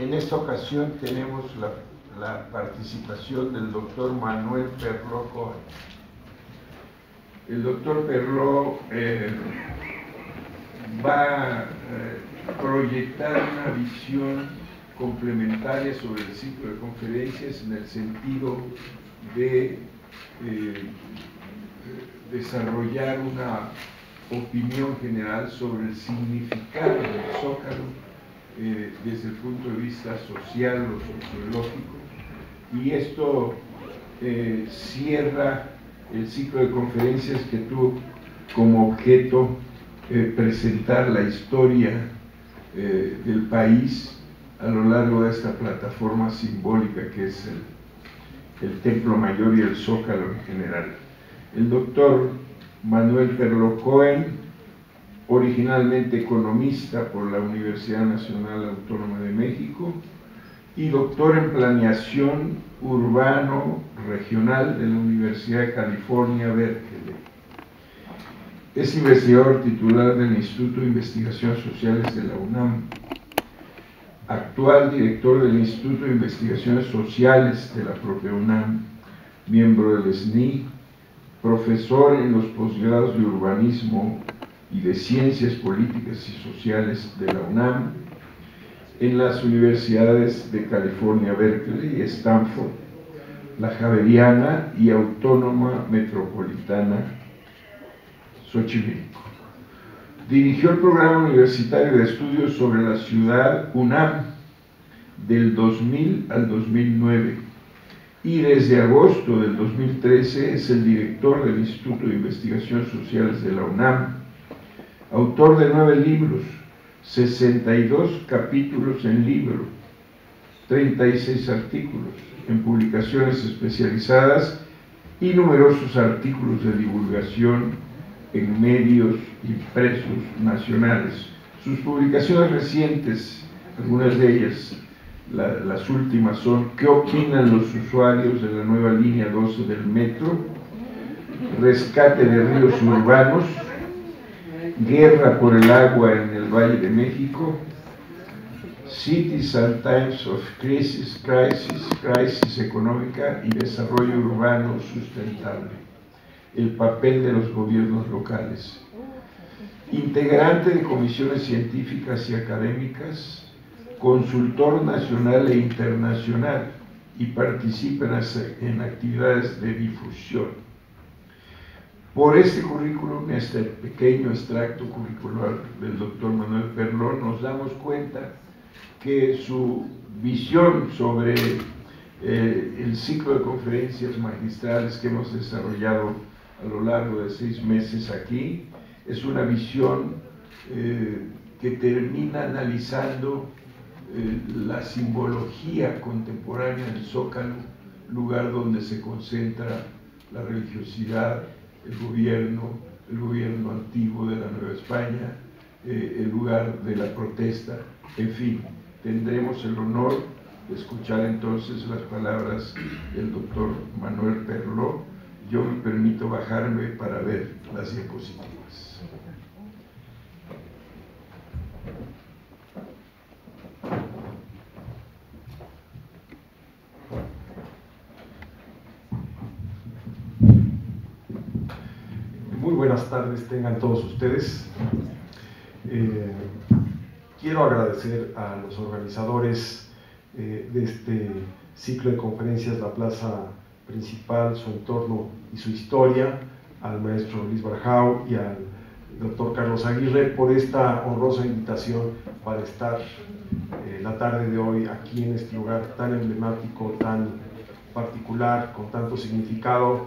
En esta ocasión tenemos la participación del doctor Manuel Perló Cohen. El doctor Perló va a proyectar una visión complementaria sobre el ciclo de conferencias en el sentido de desarrollar una opinión general sobre el significado del Zócalo desde el punto de vista social o sociológico, y esto cierra el ciclo de conferencias que tuvo como objeto presentar la historia del país a lo largo de esta plataforma simbólica que es el Templo Mayor y el Zócalo en general. El doctor Manuel Perló Cohen, originalmente economista por la Universidad Nacional Autónoma de México y doctor en planeación urbano regional de la Universidad de California, Berkeley. Es investigador titular del Instituto de Investigaciones Sociales de la UNAM, actual director del Instituto de Investigaciones Sociales de la propia UNAM, miembro del SNI, profesor en los posgrados de Urbanismo y de Ciencias Políticas y Sociales de la UNAM, en las universidades de California, Berkeley y Stanford, la Javeriana y Autónoma Metropolitana Xochimilco. Dirigió el programa universitario de estudios sobre la ciudad UNAM del 2000 al 2009 y desde agosto del 2013 es el director del Instituto de Investigaciones Sociales de la UNAM, autor de 9 libros, 62 capítulos en libro, 36 artículos en publicaciones especializadas y numerosos artículos de divulgación en medios impresos nacionales. Sus publicaciones recientes, algunas de ellas, las últimas son ¿Qué opinan los usuarios de la nueva línea 12 del metro?, Rescate de ríos urbanos, Guerra por el agua en el Valle de México, Cities and Times of Crisis económica y desarrollo urbano sustentable, el papel de los gobiernos locales. Integrante de comisiones científicas y académicas, consultor nacional e internacional, y participa en actividades de difusión. Por este currículum, este pequeño extracto curricular del doctor Manuel Perló, nos damos cuenta que su visión sobre el ciclo de conferencias magistrales que hemos desarrollado a lo largo de 6 meses aquí es una visión que termina analizando la simbología contemporánea del Zócalo, lugar donde se concentra la religiosidad, el gobierno antiguo de la Nueva España, el lugar de la protesta, en fin. Tendremos el honor de escuchar entonces las palabras del doctor Manuel Perló. Yo me permito bajarme para ver las diapositivas. Muy buenas tardes tengan todos ustedes. Quiero agradecer a los organizadores de este ciclo de conferencias La Plaza Principal, su entorno y su historia, al maestro Luis Barjau y al doctor Carlos Aguirre por esta honrosa invitación para estar la tarde de hoy aquí en este lugar tan emblemático, tan particular, con tanto significado,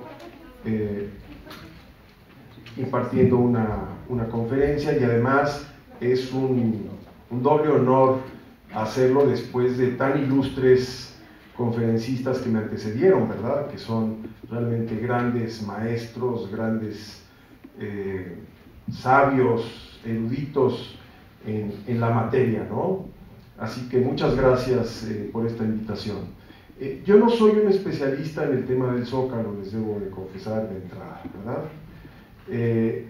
impartiendo una conferencia, y además es un doble honor hacerlo después de tan ilustres conferencistas que me antecedieron, ¿verdad? Que son realmente grandes maestros, grandes sabios, eruditos en la materia, ¿no? Así que muchas gracias por esta invitación. Yo no soy un especialista en el tema del Zócalo, les debo de confesar de entrada, ¿verdad? He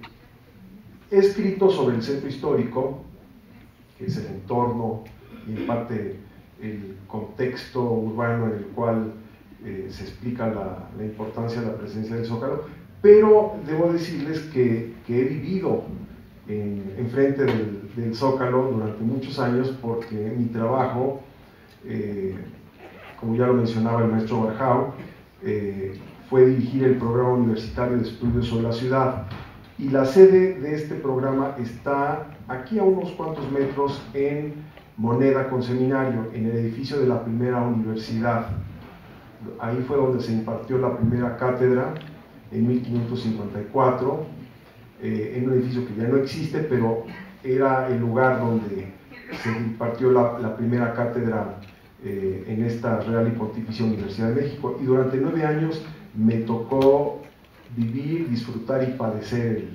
escrito sobre el centro histórico, que es el entorno y en parte el contexto urbano en el cual se explica la importancia de la presencia del Zócalo, pero debo decirles que he vivido enfrente del Zócalo durante muchos años, porque mi trabajo, como ya lo mencionaba el maestro Barjau, fue dirigir el programa universitario de estudios sobre la ciudad, y la sede de este programa está aquí a unos cuantos metros en Moneda con Seminario, en el edificio de la primera universidad. Ahí fue donde se impartió la primera cátedra en 1554, en un edificio que ya no existe, pero era el lugar donde se impartió la primera cátedra en esta Real y Pontificia Universidad de México, y durante 9 años me tocó vivir, disfrutar y padecer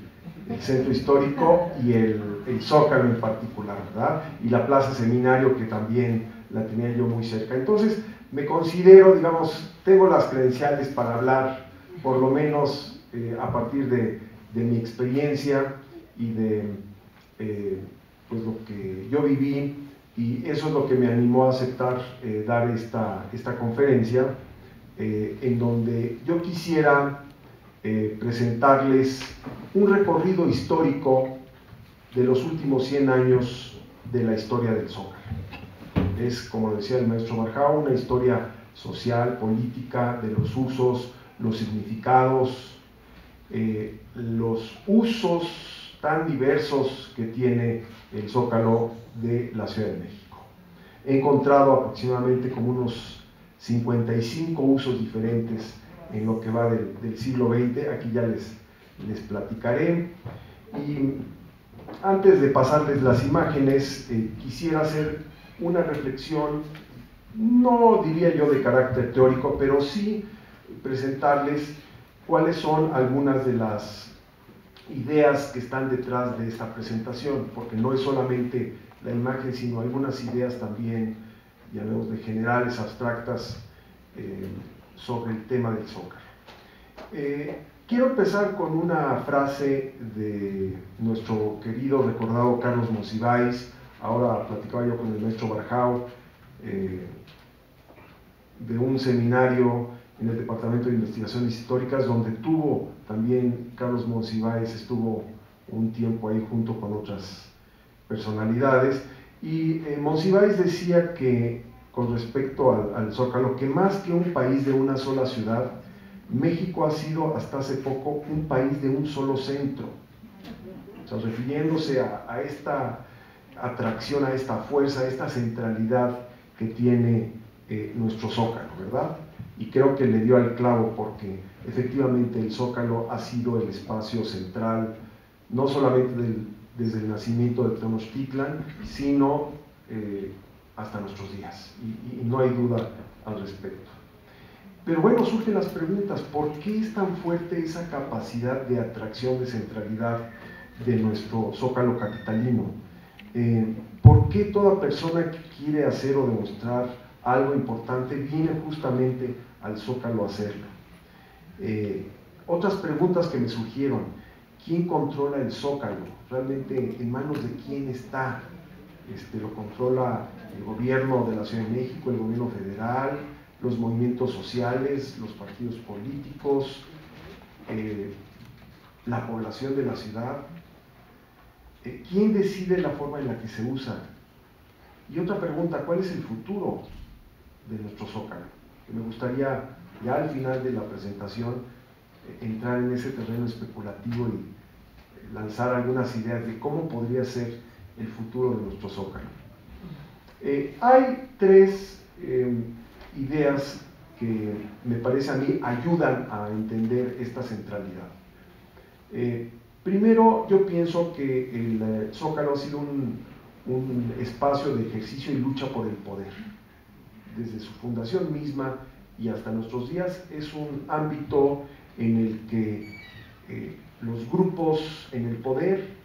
el centro histórico y el Zócalo en particular, ¿verdad? Y la Plaza Seminario, que también la tenía yo muy cerca. Entonces me considero, digamos, tengo las credenciales para hablar, por lo menos a partir de mi experiencia y de pues lo que yo viví, y eso es lo que me animó a aceptar dar esta conferencia, en donde yo quisiera presentarles un recorrido histórico de los últimos 100 años de la historia del Zócalo. Es, como decía el maestro Barjau, una historia social, política, de los usos, los significados, los usos tan diversos que tiene el Zócalo de la Ciudad de México. He encontrado aproximadamente como unos 55 usos diferentes en lo que va del siglo XX, aquí ya les platicaré. Y antes de pasarles las imágenes, quisiera hacer una reflexión, no diría yo de carácter teórico, pero sí presentarles cuáles son algunas de las ideas que están detrás de esta presentación, porque no es solamente la imagen, sino algunas ideas también, llamémosle generales, abstractas, sobre el tema del Zócalo. Quiero empezar con una frase de nuestro querido, recordado Carlos Monsiváis. Ahora platicaba yo con el maestro Barjau de un seminario en el Departamento de Investigaciones Históricas, donde tuvo también Carlos Monsiváis, estuvo un tiempo ahí junto con otras personalidades, y Monsiváis decía que, con respecto al Zócalo, que más que un país de una sola ciudad, México ha sido hasta hace poco un país de un solo centro. O sea, refiriéndose a esta atracción, a esta fuerza, a esta centralidad que tiene nuestro Zócalo, ¿verdad? Y creo que le dio al clavo, porque efectivamente el Zócalo ha sido el espacio central, no solamente desde el nacimiento de Tenochtitlan, sino hasta nuestros días, y no hay duda al respecto. Pero bueno, surgen las preguntas: ¿por qué es tan fuerte esa capacidad de atracción, de centralidad de nuestro Zócalo capitalino? ¿Por qué toda persona que quiere hacer o demostrar algo importante viene justamente al Zócalo a hacerlo? Otras preguntas que me surgieron: ¿quién controla el Zócalo? ¿Realmente en manos de quién está? ¿Lo controla el gobierno de la Ciudad de México, el gobierno federal, los movimientos sociales, los partidos políticos, la población de la ciudad? ¿Quién decide la forma en la que se usa? Y otra pregunta: ¿cuál es el futuro de nuestro Zócalo? Que me gustaría, ya al final de la presentación, entrar en ese terreno especulativo y lanzar algunas ideas de cómo podría ser el futuro de nuestro Zócalo. Hay 3 ideas que me parece a mí ayudan a entender esta centralidad. Primero, yo pienso que el Zócalo ha sido un espacio de ejercicio y lucha por el poder. Desde su fundación misma y hasta nuestros días es un ámbito en el que los grupos en el poder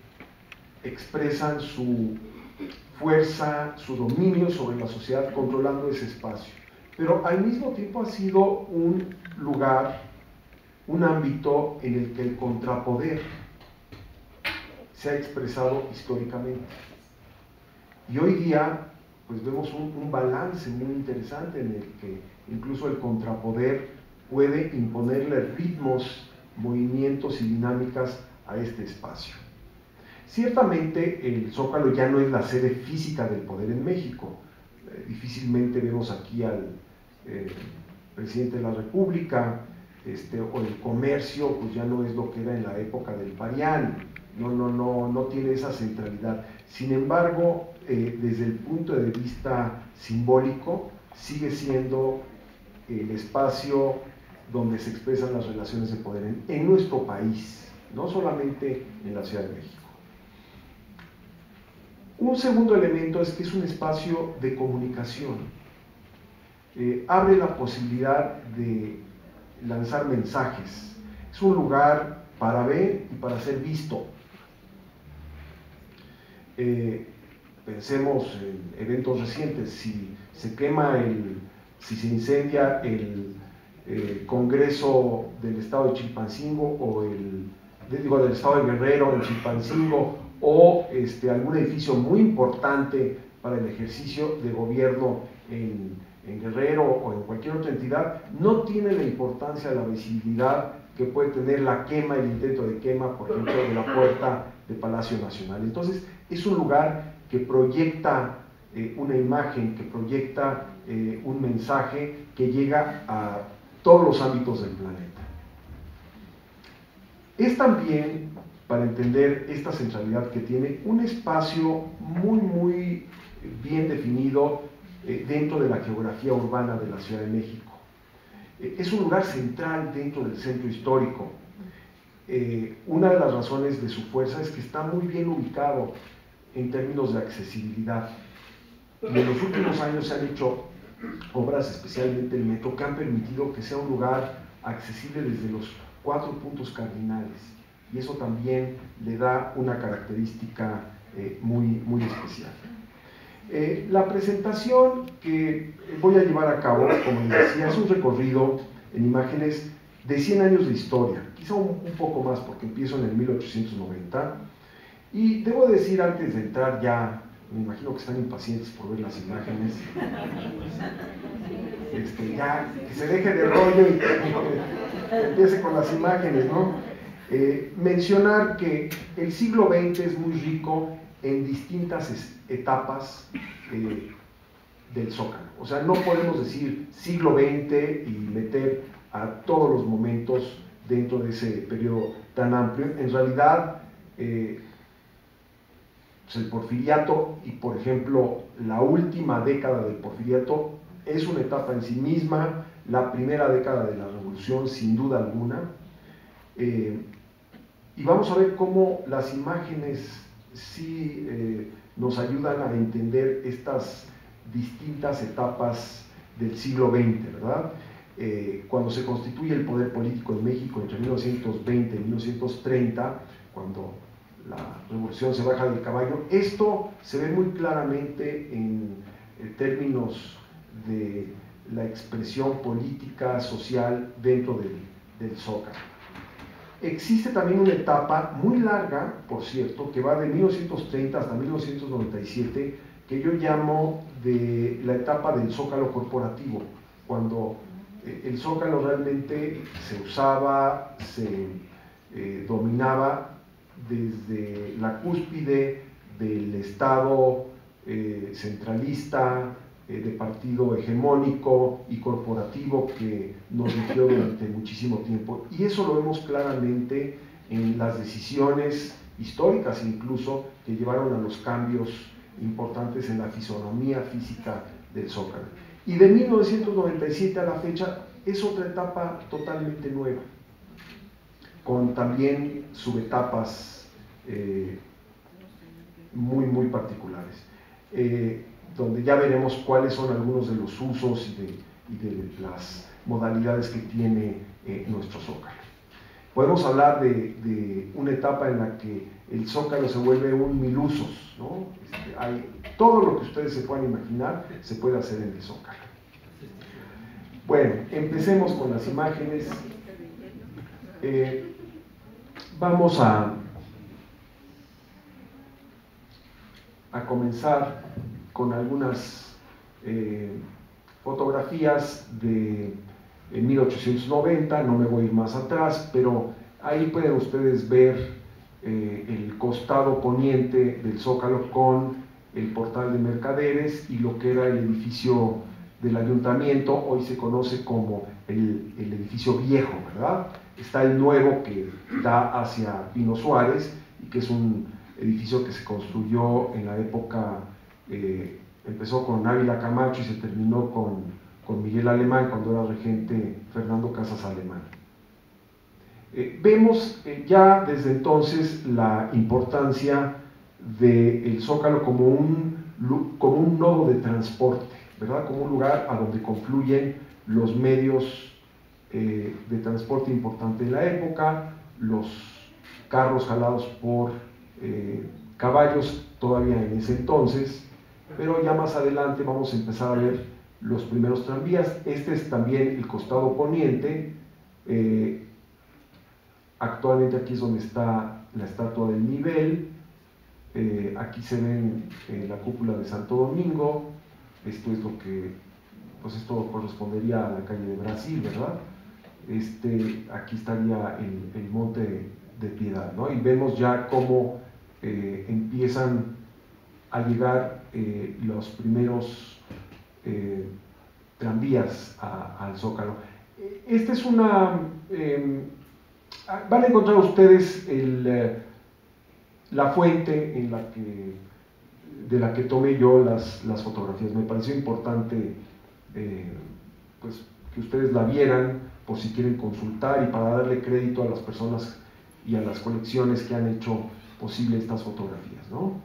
expresan su fuerza, su dominio sobre la sociedad, controlando ese espacio. Pero al mismo tiempo ha sido un lugar, un ámbito en el que el contrapoder se ha expresado históricamente. Y hoy día, pues vemos un balance muy interesante en el que incluso el contrapoder puede imponerle ritmos, movimientos y dinámicas a este espacio. Ciertamente el Zócalo ya no es la sede física del poder en México. Difícilmente vemos aquí al presidente de la República, o el comercio pues ya no es lo que era en la época del Parián, no tiene esa centralidad. Sin embargo, desde el punto de vista simbólico, sigue siendo el espacio donde se expresan las relaciones de poder en nuestro país, no solamente en la Ciudad de México. Un segundo elemento es que es un espacio de comunicación. Abre la posibilidad de lanzar mensajes. Es un lugar para ver y para ser visto. Pensemos en eventos recientes. Si se incendia el Congreso del Estado de Chilpancingo o del Estado de Guerrero en Chilpancingo, o algún edificio muy importante para el ejercicio de gobierno en Guerrero o en cualquier otra entidad, no tiene la importancia, la visibilidad que puede tener la quema, el intento de quema, por ejemplo, de la puerta de Palacio Nacional. Entonces, es un lugar que proyecta una imagen, que proyecta un mensaje que llega a todos los ámbitos del planeta. Es también, para entender esta centralidad que tiene, un espacio muy bien definido dentro de la geografía urbana de la Ciudad de México. Es un lugar central dentro del centro histórico. Una de las razones de su fuerza es que está muy bien ubicado en términos de accesibilidad. Y en los últimos años se han hecho obras, especialmente el metro, que han permitido que sea un lugar accesible desde los 4 puntos cardinales. Y eso también le da una característica muy especial. La presentación que voy a llevar a cabo, como les decía, es un recorrido en imágenes de 100 años de historia, quizá un poco más porque empiezo en el 1890, y debo decir antes de entrar ya, me imagino que están impacientes por ver las imágenes, ya que se deje de rollo y que empiece con las imágenes, ¿no? Mencionar que el siglo XX es muy rico en distintas etapas del Zócalo. O sea, no podemos decir siglo XX y meter a todos los momentos dentro de ese periodo tan amplio. En realidad, pues el Porfiriato y, por ejemplo, la última década del Porfiriato es una etapa en sí misma, la primera década de la Revolución, sin duda alguna. Y vamos a ver cómo las imágenes sí nos ayudan a entender estas distintas etapas del siglo XX, ¿verdad? Cuando se constituye el poder político en México entre 1920 y 1930, cuando la revolución se baja del caballo, esto se ve muy claramente en términos de la expresión política, social dentro del Zócalo. Existe también una etapa muy larga, por cierto, que va de 1930 hasta 1997, que yo llamo de la etapa del Zócalo corporativo, cuando el Zócalo realmente se usaba, se dominaba desde la cúspide del Estado centralista, de partido hegemónico y corporativo que nos rigió durante muchísimo tiempo. Y eso lo vemos claramente en las decisiones históricas incluso que llevaron a los cambios importantes en la fisonomía física del Zócalo. Y de 1997 a la fecha es otra etapa totalmente nueva, con también subetapas muy particulares, donde ya veremos cuáles son algunos de los usos y de las modalidades que tiene nuestro Zócalo. Podemos hablar de una etapa en la que el Zócalo se vuelve un mil usos, ¿no? Hay todo lo que ustedes se puedan imaginar, se puede hacer en el Zócalo. Bueno, empecemos con las imágenes. Vamos a comenzar con algunas fotografías de 1890, no me voy a ir más atrás, pero ahí pueden ustedes ver el costado poniente del Zócalo con el portal de Mercaderes y lo que era el edificio del ayuntamiento, hoy se conoce como el edificio viejo, ¿verdad? Está el nuevo que da hacia Pino Suárez y que es un edificio que se construyó en la época, empezó con Ávila Camacho y se terminó con Miguel Alemán cuando era regente Fernando Casas Alemán. Vemos ya desde entonces la importancia del Zócalo como un nodo de transporte, ¿verdad? Como un lugar a donde confluyen los medios de transporte importante en la época, los carros jalados por caballos todavía en ese entonces, pero ya más adelante vamos a empezar a ver los primeros tranvías. Este es también el costado poniente. Actualmente aquí es donde está la estatua del nivel. Aquí se ven la cúpula de Santo Domingo. Esto es lo que, pues esto correspondería a la calle de Brasil, ¿verdad? Aquí estaría el Monte de Piedad, ¿no? Y vemos ya cómo empiezan a llegar los primeros tranvías al Zócalo. Esta es una... van a encontrar ustedes la fuente de la que tomé yo las fotografías. Me pareció importante pues, que ustedes la vieran por si quieren consultar y para darle crédito a las personas y a las colecciones que han hecho posible estas fotografías, ¿no?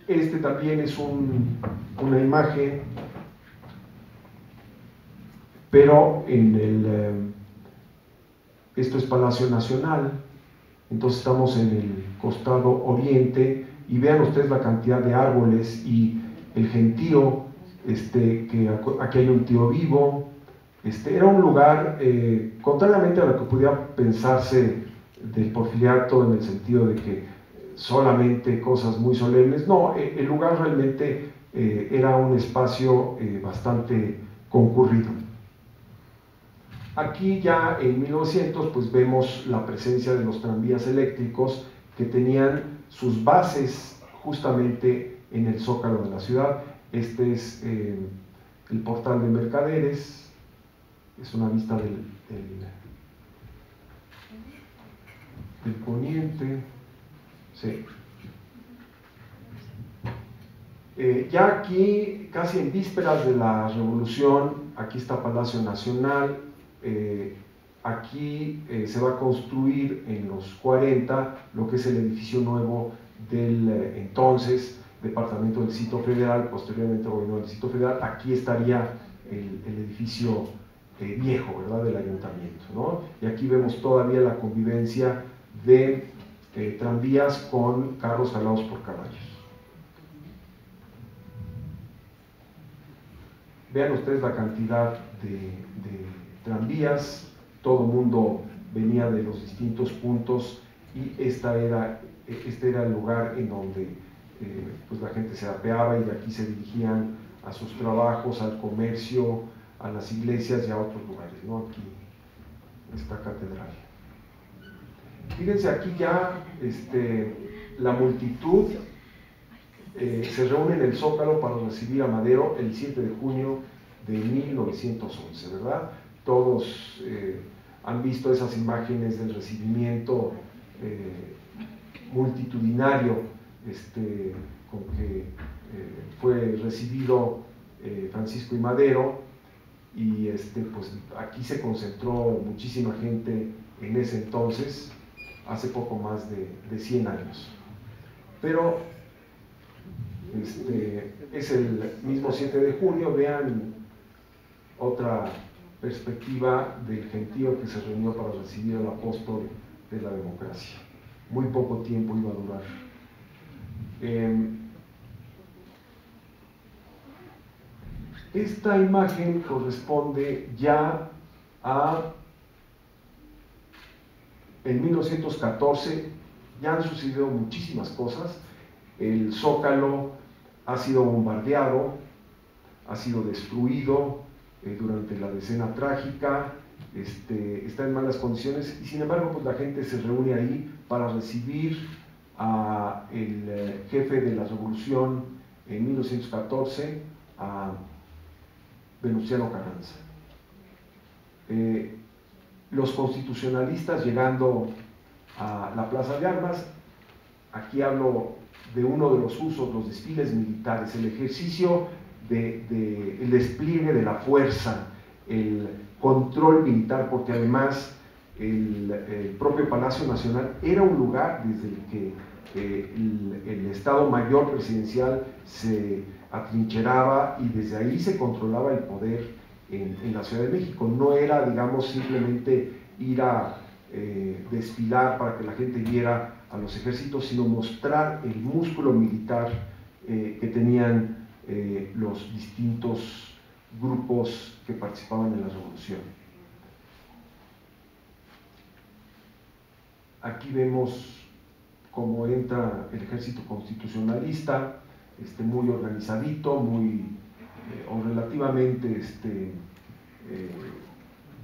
Este también es una imagen, pero esto es Palacio Nacional, entonces estamos en el costado oriente y vean ustedes la cantidad de árboles y el gentío, que aquí hay un tío vivo. Era un lugar, contrariamente a lo que pudiera pensarse del Porfiriato en el sentido de que solamente cosas muy solemnes, no, el lugar realmente era un espacio bastante concurrido. Aquí ya en 1900 pues vemos la presencia de los tranvías eléctricos que tenían sus bases justamente en el Zócalo de la ciudad. Este es el portal de Mercaderes, es una vista del poniente. Sí. Ya aquí, casi en vísperas de la Revolución, aquí está Palacio Nacional. Aquí se va a construir en los 40 lo que es el edificio nuevo del entonces Departamento del Distrito Federal, posteriormente Gobierno del Distrito Federal. Aquí estaría el edificio viejo, ¿verdad?, del ayuntamiento, ¿no? Y aquí vemos todavía la convivencia de tranvías con carros jalados por caballos. Vean ustedes la cantidad de tranvías, todo el mundo venía de los distintos puntos y este era el lugar en donde pues la gente se apeaba y de aquí se dirigían a sus trabajos, al comercio, a las iglesias y a otros lugares, ¿no? Aquí esta catedral. Fíjense aquí ya la multitud se reúne en el Zócalo para recibir a Madero el 7 de junio de 1911, ¿verdad? Todos han visto esas imágenes del recibimiento multitudinario con que fue recibido Francisco y Madero, y pues aquí se concentró muchísima gente en ese entonces, hace poco más de 100 años. Pero es el mismo 7 de junio, vean otra perspectiva del gentío que se reunió para recibir al apóstol de la democracia. Muy poco tiempo iba a durar. Esta imagen corresponde ya en 1914, ya han sucedido muchísimas cosas. El Zócalo ha sido bombardeado, ha sido destruido durante la Decena Trágica, está en malas condiciones y sin embargo pues la gente se reúne ahí para recibir a el jefe de la revolución en 1914, a Venustiano Carranza. Los constitucionalistas llegando a la Plaza de Armas, aquí hablo de uno de los usos, los desfiles militares, el ejercicio el despliegue de la fuerza, el control militar, porque además el propio Palacio Nacional era un lugar desde el que el Estado Mayor Presidencial se atrincheraba y desde ahí se controlaba el poder en la Ciudad de México. No era, digamos, simplemente ir a desfilar para que la gente viera a los ejércitos, sino mostrar el músculo militar que tenían los distintos grupos que participaban en la revolución. Aquí vemos cómo entra el ejército constitucionalista, muy organizadito, muy o relativamente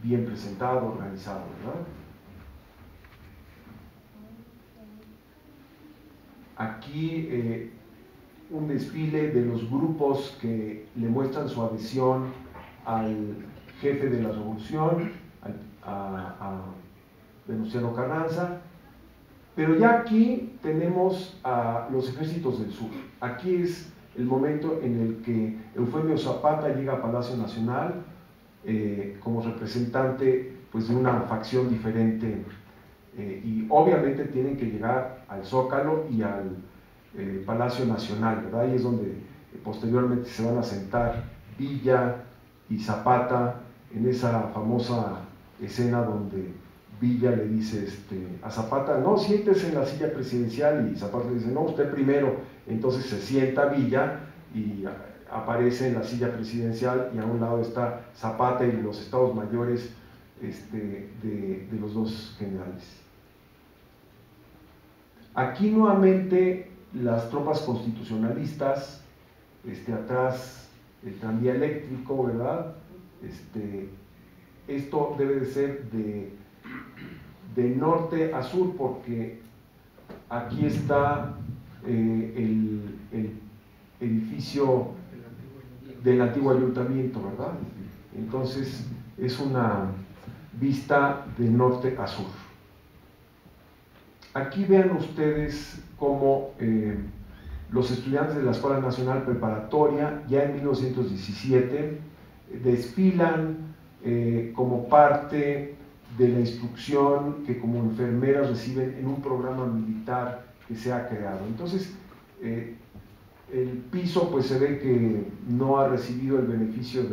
bien presentado, organizado, ¿verdad? Aquí un desfile de los grupos que le muestran su adhesión al jefe de la revolución, a Venustiano Carranza, pero ya aquí tenemos a los ejércitos del sur. Aquí es el momento en el que Eufemio Zapata llega a Palacio Nacional como representante pues, de una facción diferente y obviamente tienen que llegar al Zócalo y al Palacio Nacional, ¿verdad? Ahí es donde posteriormente se van a sentar Villa y Zapata en esa famosa escena donde Villa le dice a Zapata, no, siéntese en la silla presidencial, y Zapata le dice, no, usted primero. Entonces se sienta Villa y aparece en la silla presidencial y a un lado está Zapata y los estados mayores de los dos generales. Aquí nuevamente las tropas constitucionalistas, atrás el tranvía eléctrico, ¿verdad? Esto debe de ser de norte a sur, porque aquí está el edificio del antiguo ayuntamiento, ¿verdad? Entonces es una vista de norte a sur. Aquí vean ustedes cómo los estudiantes de la Escuela Nacional Preparatoria, ya en 1917, desfilan como parte de la instrucción que como enfermeras reciben en un programa militar que se ha creado. Entonces, el piso pues se ve que no ha recibido el beneficio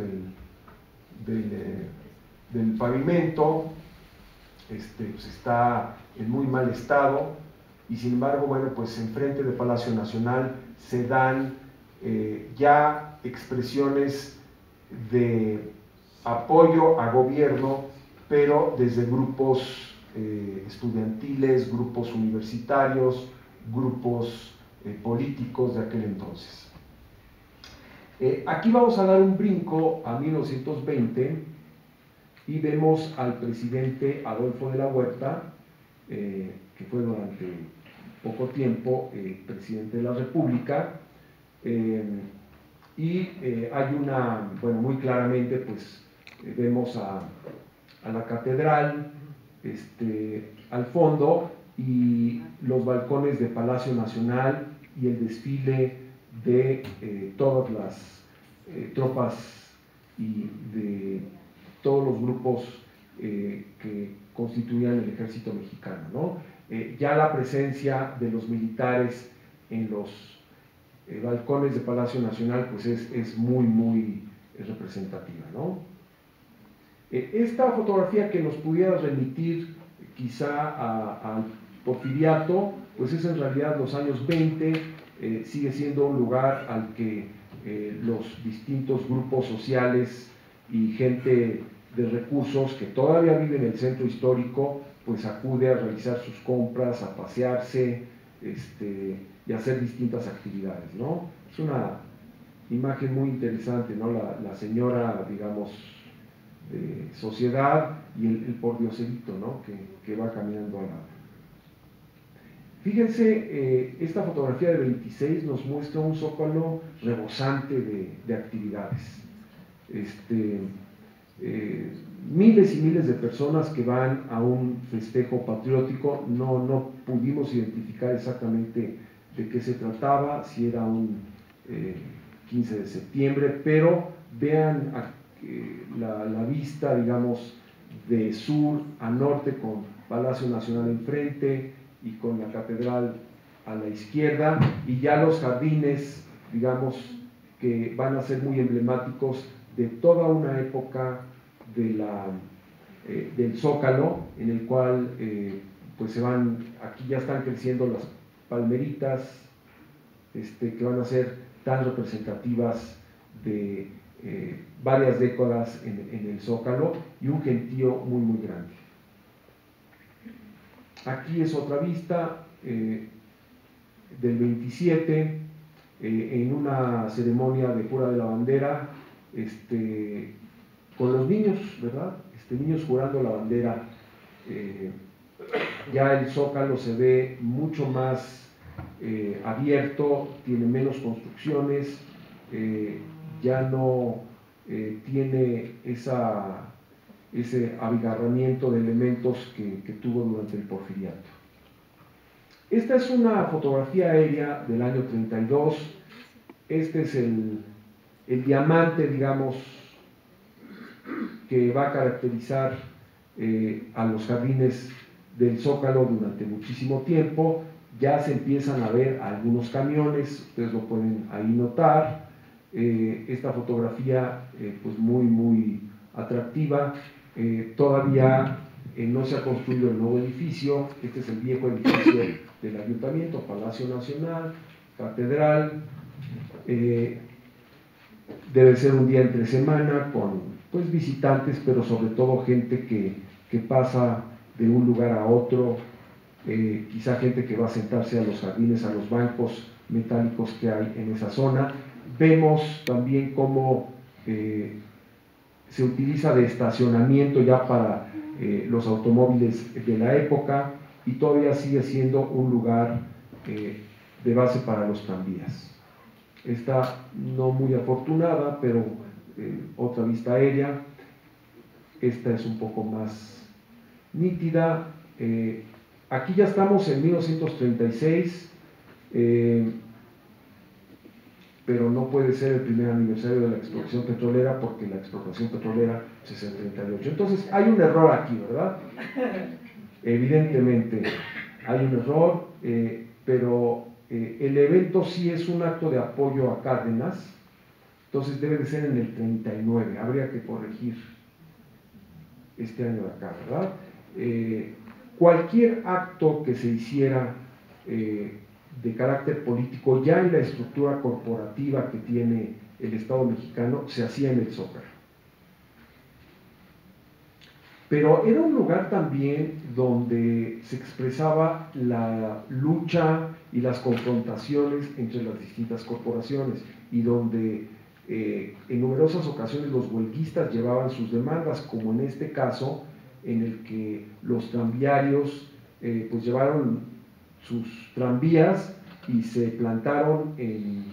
del pavimento, pues está en muy mal estado, y sin embargo, bueno, pues enfrente del Palacio Nacional se dan ya expresiones de apoyo a gobierno, pero desde grupos estudiantiles, grupos universitarios, grupos políticos de aquel entonces. Aquí vamos a dar un brinco a 1920 y vemos al presidente Adolfo de la Huerta, que fue durante poco tiempo presidente de la República, y hay una, bueno, muy claramente pues vemos a la catedral al fondo y los balcones de Palacio Nacional y el desfile de todas las tropas y de todos los grupos que constituían el ejército mexicano, ¿no? Ya la presencia de los militares en los balcones de Palacio Nacional pues es muy representativa, ¿no? Esta fotografía que nos pudiera remitir quizá al Porfiriato, pues es en realidad los años 20, sigue siendo un lugar al que los distintos grupos sociales y gente de recursos que todavía vive en el centro histórico, pues acude a realizar sus compras, a pasearse, y hacer distintas actividades, ¿no? Es una imagen muy interesante, ¿no? La señora, digamos, de sociedad y el pordioserito, ¿no? que va caminando al lado. Fíjense, esta fotografía de 26 nos muestra un zócalo rebosante de actividades. Miles y miles de personas que van a un festejo patriótico. No pudimos identificar exactamente de qué se trataba, si era un 15 de septiembre, pero vean la vista, digamos, de sur a norte, con Palacio Nacional enfrente y con la catedral a la izquierda, y ya los jardines, digamos, que van a ser muy emblemáticos de toda una época del Zócalo, en el cual pues aquí ya están creciendo las palmeritas, que van a ser tan representativas de varias décadas en el Zócalo, y un gentío muy muy grande. Aquí es otra vista del 27, en una ceremonia de jura de la bandera, con los niños, ¿verdad? Niños jurando la bandera. Ya el Zócalo se ve mucho más abierto, tiene menos construcciones, ya no tiene ese abigarramiento de elementos que tuvo durante el Porfiriato. Esta es una fotografía aérea del año 32. Este es el diamante, digamos, que va a caracterizar a los jardines del Zócalo durante muchísimo tiempo. Ya se empiezan a ver algunos camiones, ustedes lo pueden ahí notar. Esta fotografía pues muy atractiva. Todavía no se ha construido el nuevo edificio. Este es el viejo edificio del Ayuntamiento, Palacio Nacional, Catedral. Debe ser un día entre semana con pues visitantes, pero sobre todo gente que pasa de un lugar a otro, quizá gente que va a sentarse a los jardines, a los bancos metálicos que hay en esa zona. Vemos también cómo se utiliza de estacionamiento ya para los automóviles de la época, y todavía sigue siendo un lugar de base para los tranvías. Esta no muy afortunada, pero otra vista aérea. Esta es un poco más nítida. Aquí ya estamos en 1936, pero no puede ser el primer aniversario de la expropiación petrolera, porque la expropiación petrolera es el 38. Entonces hay un error aquí, ¿verdad? Evidentemente hay un error, pero el evento sí es un acto de apoyo a Cárdenas, entonces debe de ser en el 39, habría que corregir este año de acá, ¿verdad? Cualquier acto que se hiciera de carácter político, ya en la estructura corporativa que tiene el Estado mexicano, se hacía en el Zócalo. Pero era un lugar también donde se expresaba la lucha y las confrontaciones entre las distintas corporaciones, y donde en numerosas ocasiones los huelguistas llevaban sus demandas, como en este caso, en el que los tranviarios pues llevaron sus tranvías y se plantaron en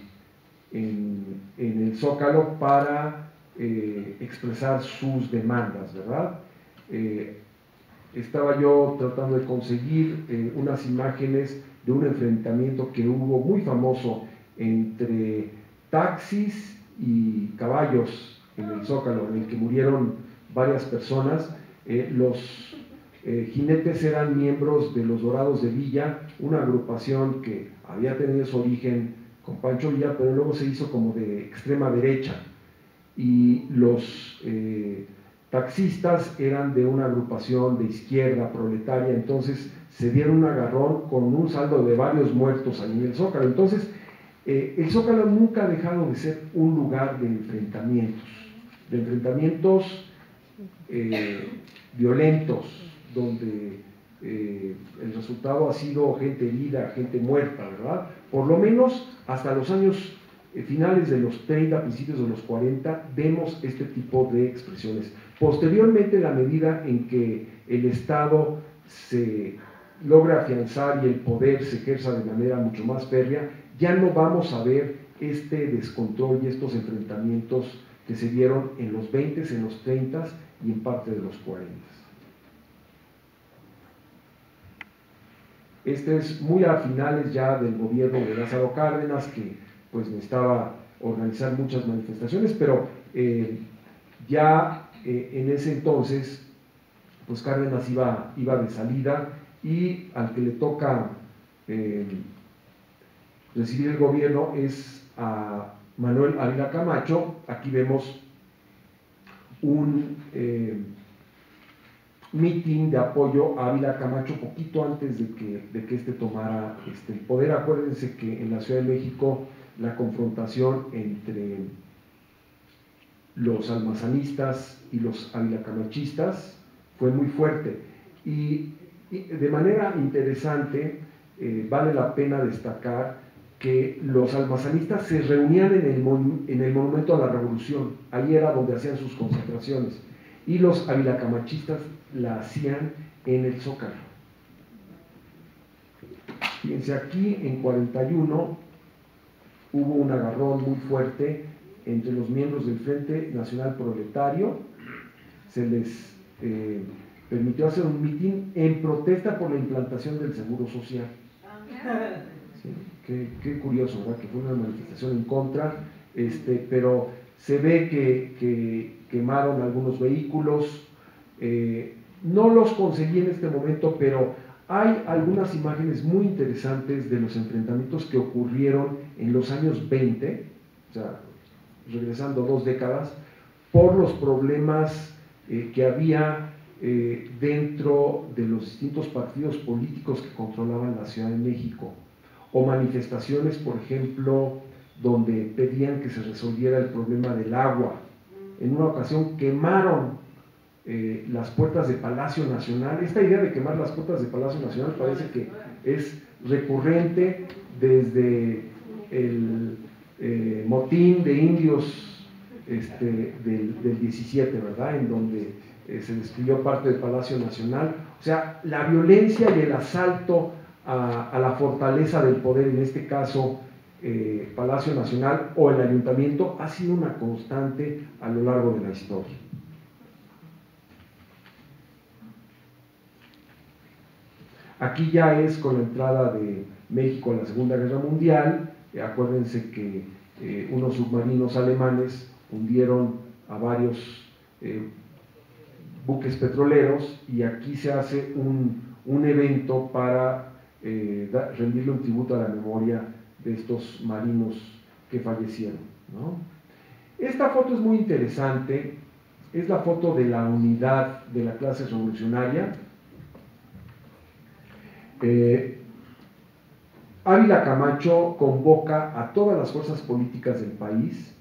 el Zócalo para expresar sus demandas, ¿verdad? Estaba yo tratando de conseguir unas imágenes de un enfrentamiento que hubo muy famoso entre taxis y caballos en el Zócalo, en el que murieron varias personas. Los jinetes eran miembros de los Dorados de Villa, una agrupación que había tenido su origen con Pancho Villa, pero luego se hizo como de extrema derecha, y los taxistas eran de una agrupación de izquierda proletaria. Entonces se dieron un agarrón con un saldo de varios muertos ahí en el Zócalo. Entonces el Zócalo nunca ha dejado de ser un lugar de enfrentamientos violentos, donde el resultado ha sido gente herida, gente muerta, ¿verdad? Por lo menos hasta los años finales de los 30, principios de los 40, vemos este tipo de expresiones. Posteriormente, en la medida en que el Estado se logra afianzar y el poder se ejerza de manera mucho más férrea, ya no vamos a ver este descontrol y estos enfrentamientos que se dieron en los 20s, en los 30s y en parte de los 40s. Este es muy a finales ya del gobierno de Lázaro Cárdenas, que pues necesitaba organizar muchas manifestaciones, pero ya en ese entonces pues Cárdenas iba de salida, y al que le toca recibir el gobierno es a Manuel Ávila Camacho. Aquí vemos un mitin de apoyo a Ávila Camacho poquito antes de que este tomara el poder. Acuérdense que en la Ciudad de México la confrontación entre los almazanistas y los avilacamachistas fue muy fuerte, y de manera interesante vale la pena destacar que los almazanistas se reunían en el Monumento a la Revolución, ahí era donde hacían sus concentraciones, y los avilacamachistas la hacían en el Zócalo. Fíjense, aquí en 41 hubo un agarrón muy fuerte entre los miembros del Frente Nacional Proletario. Se les permitió hacer un mitin en protesta por la implantación del Seguro Social. Sí, qué curioso, ¿verdad? Que fue una manifestación en contra, pero se ve que quemaron algunos vehículos. No los conseguí en este momento, pero hay algunas imágenes muy interesantes de los enfrentamientos que ocurrieron en los años 20, o sea, regresando 2 décadas, por los problemas que había dentro de los distintos partidos políticos que controlaban la Ciudad de México, o manifestaciones, por ejemplo, donde pedían que se resolviera el problema del agua. En una ocasión quemaron las puertas de Palacio Nacional. Esta idea de quemar las puertas de Palacio Nacional parece que es recurrente desde el motín de indios del 17, ¿verdad? En donde se destruyó parte del Palacio Nacional. O sea, la violencia y el asalto a la fortaleza del poder, en este caso Palacio Nacional o el Ayuntamiento, ha sido una constante a lo largo de la historia. Aquí ya es con la entrada de México a la Segunda Guerra Mundial. Acuérdense que unos submarinos alemanes hundieron a varios buques petroleros, y aquí se hace un evento para rendirle un tributo a la memoria de estos marinos que fallecieron, ¿no? Esta foto es muy interesante, es la foto de la unidad de la clase revolucionaria. Ávila Camacho convoca a todas las fuerzas políticas del país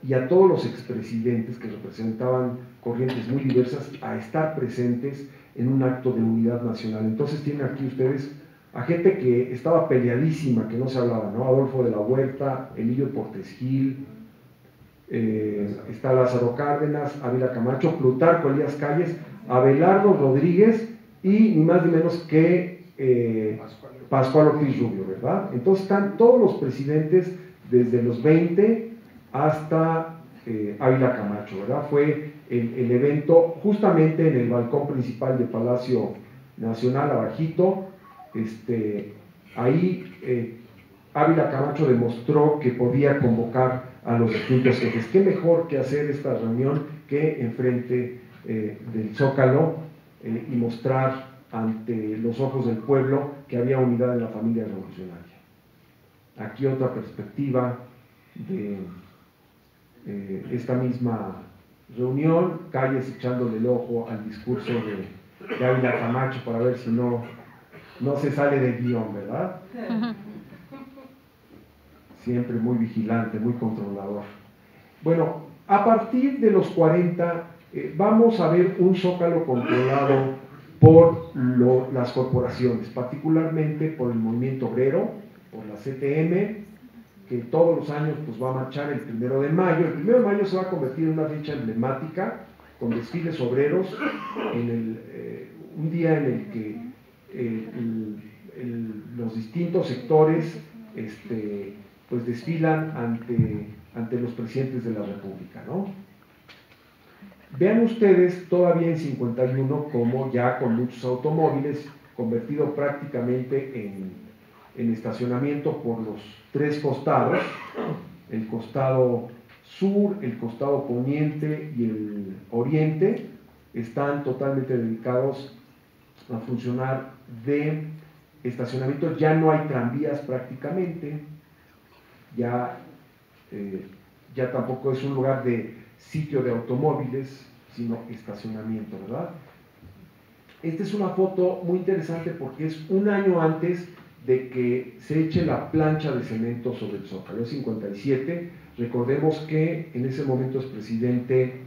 y a todos los expresidentes que representaban corrientes muy diversas a estar presentes en un acto de unidad nacional. Entonces tienen aquí ustedes a gente que estaba peleadísima, que no se hablaba, ¿no? Adolfo de la Huerta, Emilio Portes Gil, está Lázaro Cárdenas, Ávila Camacho, Plutarco Elías Calles, Abelardo Rodríguez y ni más ni menos que Pascual Ortiz Rubio, ¿verdad? Entonces están todos los presidentes desde los 20 hasta Ávila Camacho, ¿verdad? Fue el evento justamente en el balcón principal del Palacio Nacional, abajito. Ahí Ávila Camacho demostró que podía convocar a los distintos jefes. ¿Qué mejor que hacer esta reunión que enfrente del Zócalo y mostrar ante los ojos del pueblo que había unidad en la familia revolucionaria? Aquí otra perspectiva de esta misma reunión, Calles echándole el ojo al discurso de Ávila Camacho para ver si no se sale del guión, ¿verdad? Siempre muy vigilante, muy controlador. Bueno, a partir de los 40 vamos a ver un Zócalo controlado por las corporaciones, particularmente por el movimiento obrero, por la CTM, que todos los años pues, va a marchar el 1 de mayo. El 1 de mayo se va a convertir en una fecha emblemática, con desfiles obreros, un día en el que los distintos sectores pues desfilan ante los presidentes de la República, ¿no? Vean ustedes todavía en 51 como ya con muchos automóviles, convertido prácticamente en estacionamiento por los tres costados, el costado sur, el costado poniente y el oriente, están totalmente dedicados a funcionar de estacionamiento. Ya no hay tranvías prácticamente, ya tampoco es un lugar de sitio de automóviles, sino estacionamiento, ¿verdad? Esta es una foto muy interesante porque es un año antes de que se eche la plancha de cemento sobre el Zócalo, es 57. Recordemos que en ese momento es presidente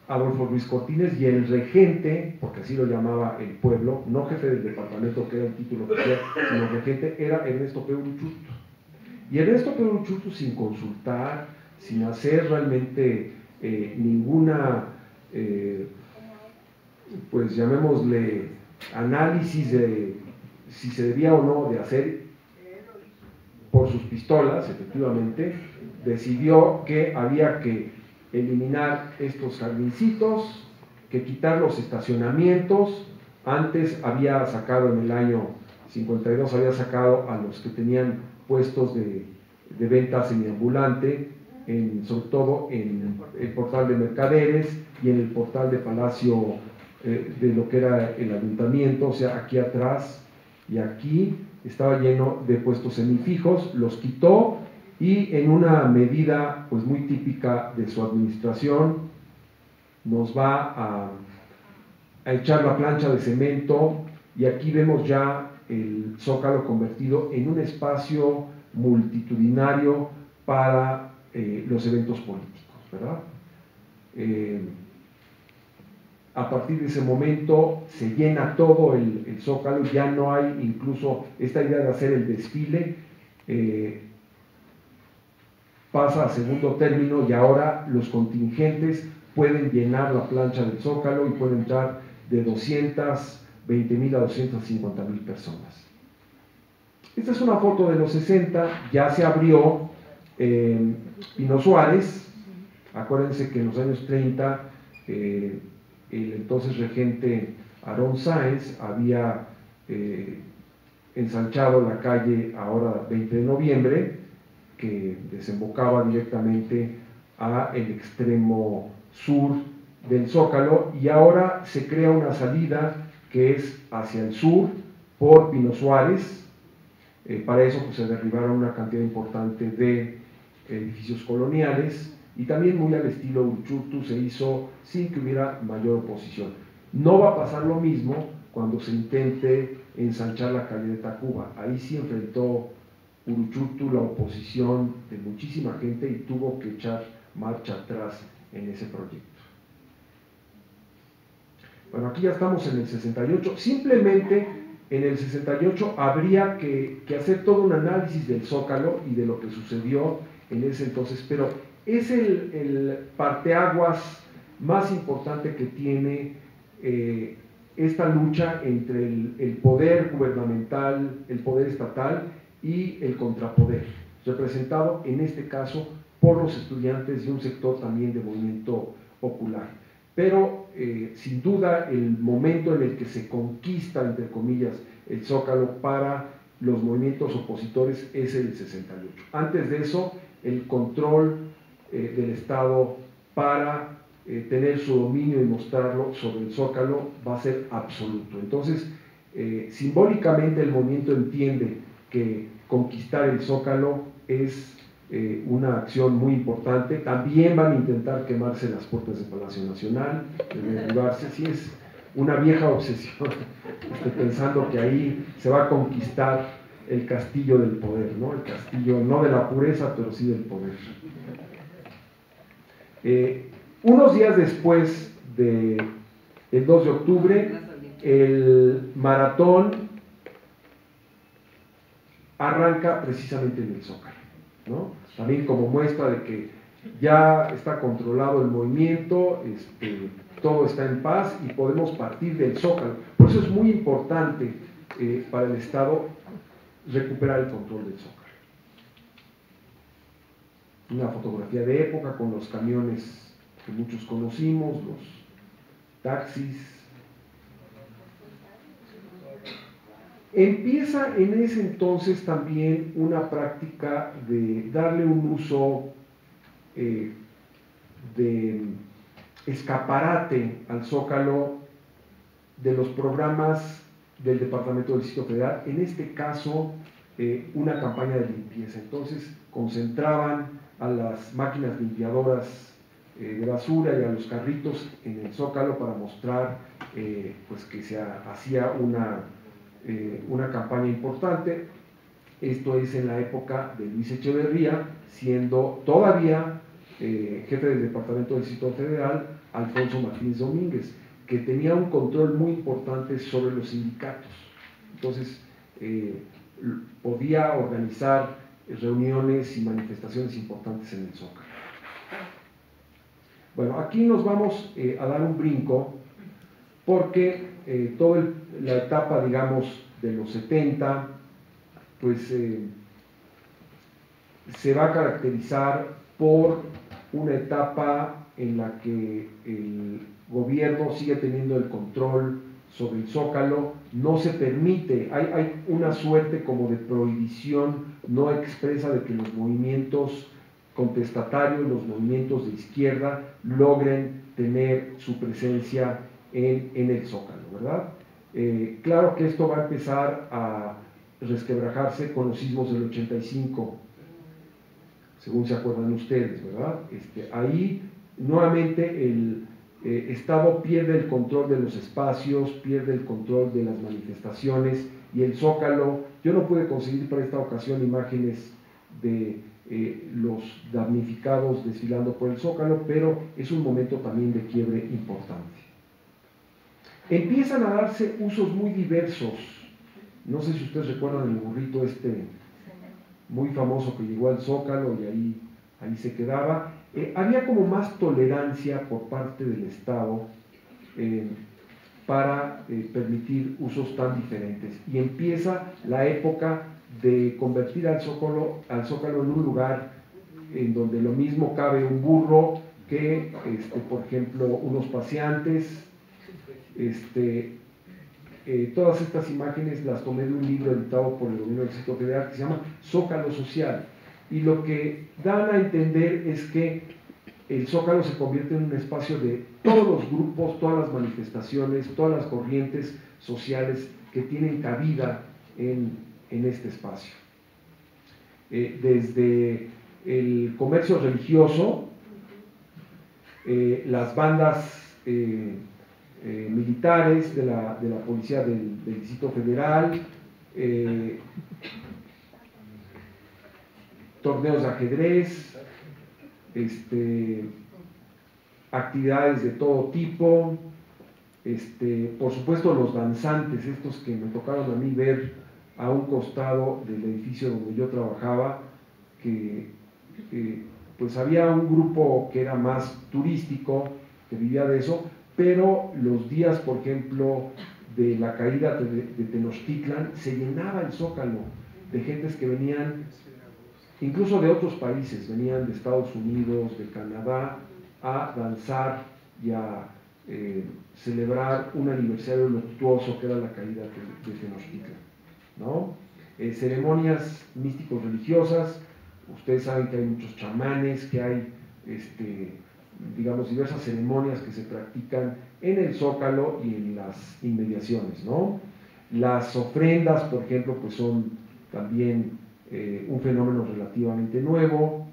Adolfo Ruiz Cortines y el regente, porque así lo llamaba el pueblo, no jefe del departamento, que era el título oficial, sino regente, era Ernesto P. Uruchurtu. Y Ernesto P. Uruchurtu, sin consultar, sin hacer realmente ninguna, pues llamémosle, análisis de si se debía o no de hacer por sus pistolas, efectivamente, decidió que había que eliminar estos jardincitos, que quitar los estacionamientos. Antes había sacado, en el año 52, había sacado a los que tenían puestos de venta semiambulante, sobre todo en el portal de Mercaderes y en el portal de Palacio de lo que era el ayuntamiento, o sea, aquí atrás y aquí estaba lleno de puestos semifijos, los quitó y en una medida pues muy típica de su administración nos va a echar la plancha de cemento, y aquí vemos ya el Zócalo convertido en un espacio multitudinario para los eventos políticos, ¿verdad? A partir de ese momento se llena todo el Zócalo, ya no hay incluso esta idea de hacer el desfile, pasa a segundo término, y ahora los contingentes pueden llenar la plancha del Zócalo y pueden entrar de 220,000 a 250,000 personas. Esta es una foto de los 60, ya se abrió Pino Suárez. Acuérdense que en los años 30 el entonces regente Aarón Sáenz había ensanchado la calle, ahora 20 de noviembre, que desembocaba directamente a el extremo sur del Zócalo, y ahora se crea una salida que es hacia el sur por Pino Suárez. Para eso pues, se derribaron una cantidad importante de edificios coloniales, y también muy al estilo Uruchurtu se hizo sin que hubiera mayor oposición. No va a pasar lo mismo cuando se intente ensanchar la calle de Tacuba. Ahí sí enfrentó Uruchurtu la oposición de muchísima gente y tuvo que echar marcha atrás en ese proyecto. Bueno, aquí ya estamos en el 68. Simplemente en el 68 habría que hacer todo un análisis del Zócalo y de lo que sucedió en ese entonces, pero es el parteaguas más importante que tiene esta lucha entre el poder gubernamental, el poder estatal y el contrapoder, representado en este caso por los estudiantes y un sector también de movimiento popular. Pero sin duda el momento en el que se conquista, entre comillas, el Zócalo para los movimientos opositores es el 68. Antes de eso, el control del Estado para tener su dominio y mostrarlo sobre el Zócalo va a ser absoluto. Entonces, simbólicamente el movimiento entiende que conquistar el Zócalo es una acción muy importante. También van a intentar quemarse las puertas del Palacio Nacional, derribarse. Sí, es una vieja obsesión, pensando que ahí se va a conquistar el castillo del poder, ¿no? El castillo no de la pureza, pero sí del poder. Unos días después del 2 de octubre, el maratón arranca precisamente en el Zócalo, ¿no? También como muestra de que ya está controlado el movimiento, todo está en paz y podemos partir del Zócalo. Por eso es muy importante para el Estado recuperar el control del Zócalo. Una fotografía de época con los camiones que muchos conocimos, los taxis. Empieza en ese entonces también una práctica de darle un uso de escaparate al Zócalo de los programas del Departamento del Distrito Federal, en este caso una campaña de limpieza. Entonces concentraban a las máquinas limpiadoras de basura y a los carritos en el Zócalo para mostrar pues que se hacía una campaña importante. Esto es en la época de Luis Echeverría, siendo todavía jefe del Departamento del Distrito Federal, Alfonso Martínez Domínguez, que tenía un control muy importante sobre los sindicatos. Entonces, podía organizar reuniones y manifestaciones importantes en el Zócalo. Bueno, aquí nos vamos a dar un brinco, porque toda la etapa, digamos, de los 70, pues se va a caracterizar por una etapa en la que el gobierno sigue teniendo el control sobre el Zócalo, no se permite, hay una suerte como de prohibición no expresa de que los movimientos contestatarios, los movimientos de izquierda, logren tener su presencia en el Zócalo, ¿verdad? Claro que esto va a empezar a resquebrajarse con los sismos del 85, según se acuerdan ustedes, ¿verdad? Ahí nuevamente el Estado pierde el control de los espacios, pierde el control de las manifestaciones, y el Zócalo, yo no pude conseguir para esta ocasión imágenes de los damnificados desfilando por el Zócalo, pero es un momento también de quiebre importante. Empiezan a darse usos muy diversos. No sé si ustedes recuerdan el burrito muy famoso que llegó al Zócalo y ahí se quedaba. Había como más tolerancia por parte del Estado para permitir usos tan diferentes. Y empieza la época de convertir al Zócalo en un lugar en donde lo mismo cabe un burro que, por ejemplo, unos paseantes. Todas estas imágenes las tomé de un libro editado por el gobierno del Distrito Federal que se llama Zócalo Social, y lo que dan a entender es que el Zócalo se convierte en un espacio de todos los grupos, todas las manifestaciones, todas las corrientes sociales que tienen cabida en este espacio. Desde el comercio religioso, las bandas militares de la policía del Distrito Federal, torneos de ajedrez, actividades de todo tipo, por supuesto los danzantes, estos que me tocaron a mí ver a un costado del edificio donde yo trabajaba, que pues había un grupo que era más turístico, que vivía de eso, pero los días, por ejemplo, de la caída de Tenochtitlan, se llenaba el Zócalo de gentes que venían incluso de otros países, venían de Estados Unidos, de Canadá, a danzar y a celebrar un aniversario luctuoso que era la caída de Tenochtitlan, ¿no? Ceremonias místicos religiosas, ustedes saben que hay muchos chamanes, que hay digamos, diversas ceremonias que se practican en el Zócalo y en las inmediaciones, ¿no? Las ofrendas, por ejemplo, pues son también un fenómeno relativamente nuevo.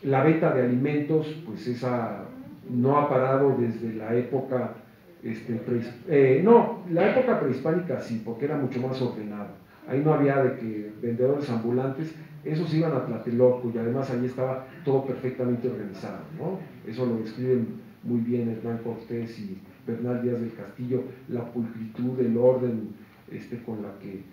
La venta de alimentos, pues esa no ha parado desde la época, la época prehispánica sí, porque era mucho más ordenado. Ahí no había de que vendedores ambulantes, esos iban a Tlatelolco y además allí estaba todo perfectamente organizado, ¿no? Eso lo describen muy bien Hernán Cortés y Bernal Díaz del Castillo, la pulcritud, el orden con la que